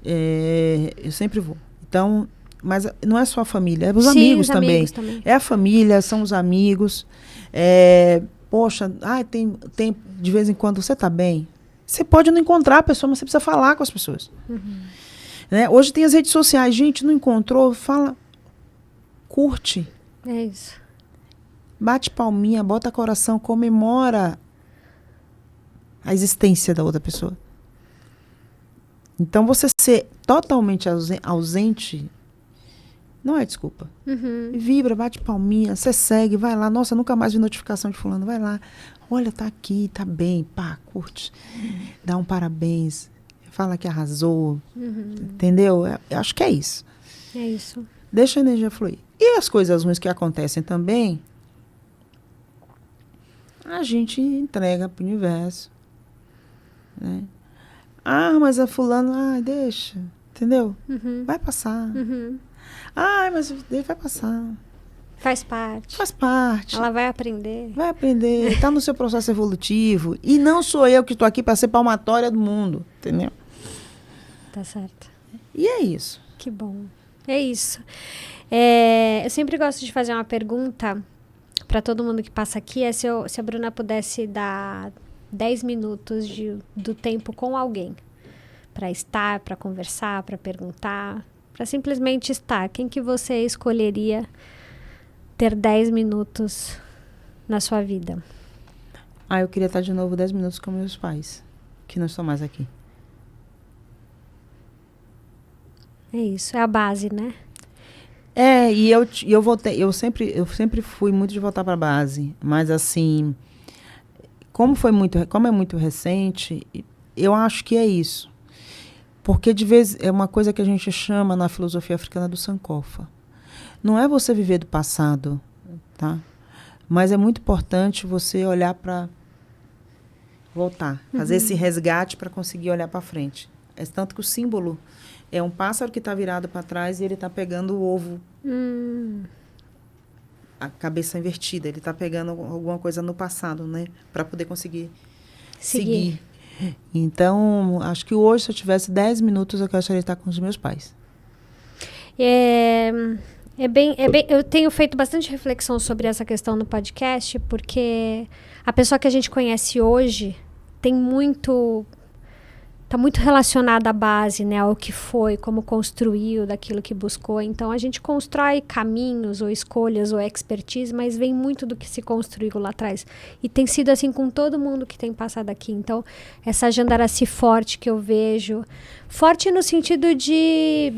Eu sempre vou. Então, mas não é só a família, é os amigos também. É a família, são os amigos. Poxa, tem de vez em quando você está bem. Você pode não encontrar a pessoa, mas você precisa falar com as pessoas. Né? Hoje tem as redes sociais. Gente, não encontrou? Fala. Curte. É isso. Bate palminha, bota coração, comemora a existência da outra pessoa. Então, você ser totalmente ausente não é desculpa. Vibra, bate palminha, você segue, vai lá. Nossa, nunca mais vi notificação de fulano. Vai lá. Olha, tá aqui, tá bem. Pá, curte. Dá um parabéns. Fala que arrasou. Entendeu? Eu acho que é isso. É isso. Deixa a energia fluir. E as coisas ruins que acontecem também, a gente entrega para o universo. Né? Mas a fulano, deixa, entendeu? Vai passar. Mas vai passar. Faz parte. Faz parte. Ela vai aprender. Vai aprender. Está no seu processo evolutivo. E não sou eu que estou aqui para ser palmatória do mundo, entendeu? Tá certo. E é isso. Que bom. É isso. Eu sempre gosto de fazer uma pergunta para todo mundo que passa aqui, se a Bruna pudesse dar 10 minutos do tempo com alguém, para estar, para conversar, para perguntar, para simplesmente estar. Quem que você escolheria ter 10 minutos na sua vida? Eu queria estar de novo 10 minutos com meus pais, que não estão mais aqui. É isso, é a base, né? E eu voltei, eu sempre fui muito de voltar para a base, mas assim, como é muito recente, eu acho que é isso. Porque é uma coisa que a gente chama na filosofia africana do Sankofa. Não é você viver do passado, tá? Mas é muito importante você olhar para voltar, fazer esse resgate para conseguir olhar para frente. É tanto que o símbolo é um pássaro que está virado para trás e ele está pegando o ovo. A cabeça invertida. Ele está pegando alguma coisa no passado, né? Para poder conseguir seguir. Então, acho que hoje, se eu tivesse 10 minutos, eu gostaria de estar com os meus pais. Eu tenho feito bastante reflexão sobre essa questão no podcast, porque a pessoa que a gente conhece hoje está muito relacionada à base, né, ao que foi, como construiu, daquilo que buscou. Então, a gente constrói caminhos, ou escolhas, ou expertise, mas vem muito do que se construiu lá atrás. E tem sido assim com todo mundo que tem passado aqui. Então, essa Jandaraci forte que eu vejo, forte no sentido de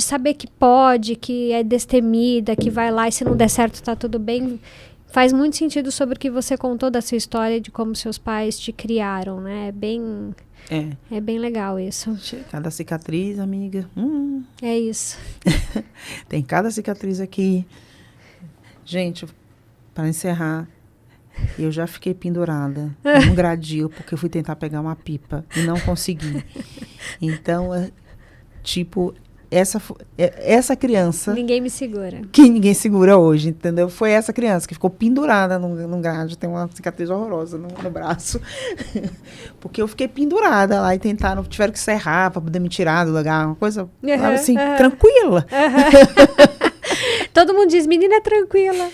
saber que pode, que é destemida, que vai lá e se não der certo está tudo bem. Faz muito sentido sobre o que você contou da sua história, de como seus pais te criaram, né? É bem legal isso. Cada cicatriz, amiga. É isso. Tem cada cicatriz aqui. Gente, para encerrar, eu já fiquei pendurada num gradil, porque eu fui tentar pegar uma pipa e não consegui. Então, essa criança... Ninguém me segura. Que ninguém segura hoje, entendeu? Foi essa criança que ficou pendurada num grade. Tem uma cicatriz horrorosa no braço. Porque eu fiquei pendurada lá e tiveram que serrar para poder me tirar do lugar. Uma coisa, assim, tranquila. Todo mundo diz, menina é tranquila.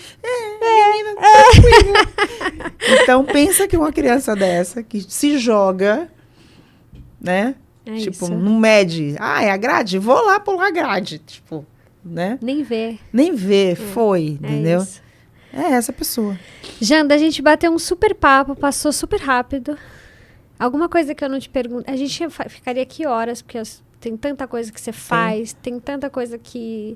Menina tranquila. Então, pensa que uma criança dessa, que se joga, né? Isso. Não mede. É a grade? Vou lá pular a grade. Né? Nem vê. Foi, entendeu? Isso. É essa pessoa. Janda, a gente bateu um super papo, passou super rápido. Alguma coisa que eu não te pergunto. A gente ficaria aqui horas, porque tem tanta coisa que você faz, tem tanta coisa que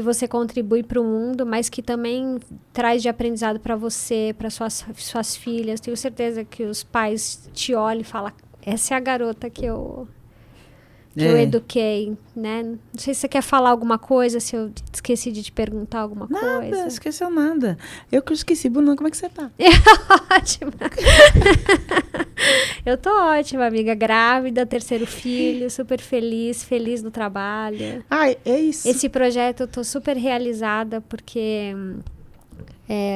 você contribui para o mundo, mas que também traz de aprendizado para você, para suas filhas. Tenho certeza que os pais te olham e falam, essa é a garota que eu eduquei, né? Não sei se você quer falar alguma coisa, se eu esqueci de te perguntar alguma coisa. Nada, esqueceu nada. Eu que esqueci, Bruna, como é que você tá? Ótima. Eu tô ótima, amiga. Grávida, 3º filho, super feliz no trabalho. É isso. Esse projeto eu tô super realizada, porque...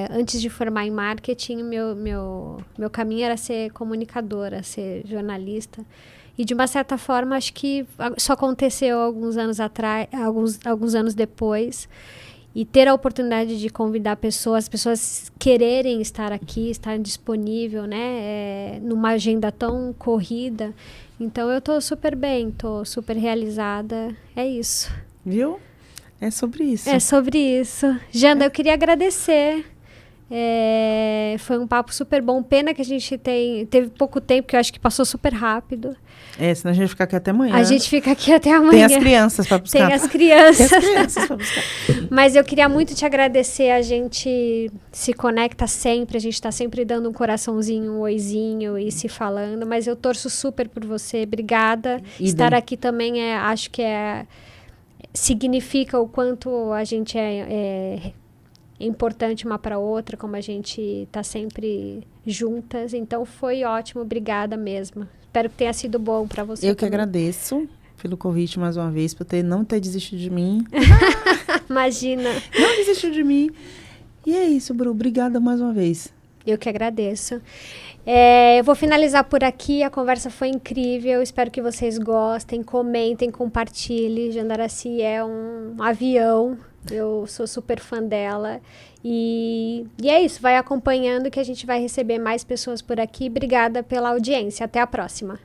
antes de formar em marketing, meu caminho era ser comunicadora, ser jornalista. E, de uma certa forma, acho que isso aconteceu alguns anos atrás, alguns anos depois. E ter a oportunidade de convidar as pessoas quererem estar aqui, estar disponível, né? Numa agenda tão corrida. Então, eu tô super bem, tô super realizada. É isso. Viu? É sobre isso. É sobre isso. Janda, eu queria agradecer. Foi um papo super bom. Pena que a gente teve pouco tempo, que eu acho que passou super rápido. Senão a gente fica aqui até amanhã. A gente fica aqui até amanhã. Tem as crianças para buscar. Tem as crianças. Para buscar. Mas eu queria muito te agradecer. A gente se conecta sempre, a gente está sempre dando um coraçãozinho, um oizinho e se falando. Mas eu torço super por você. Obrigada. Estar aqui também acho que significa o quanto a gente importante uma para outra, como a gente tá sempre juntas. Então foi ótimo, obrigada mesmo. Espero que tenha sido bom para você. Eu que agradeço pelo convite mais uma vez, por não ter desistido de mim. Imagina. Não desistiu de mim. E é isso, Bru. Obrigada mais uma vez. Eu que agradeço. Eu vou finalizar por aqui. A conversa foi incrível. Espero que vocês gostem. Comentem, compartilhem. Jandaracy é um avião. Eu sou super fã dela. E é isso. Vai acompanhando que a gente vai receber mais pessoas por aqui. Obrigada pela audiência. Até a próxima.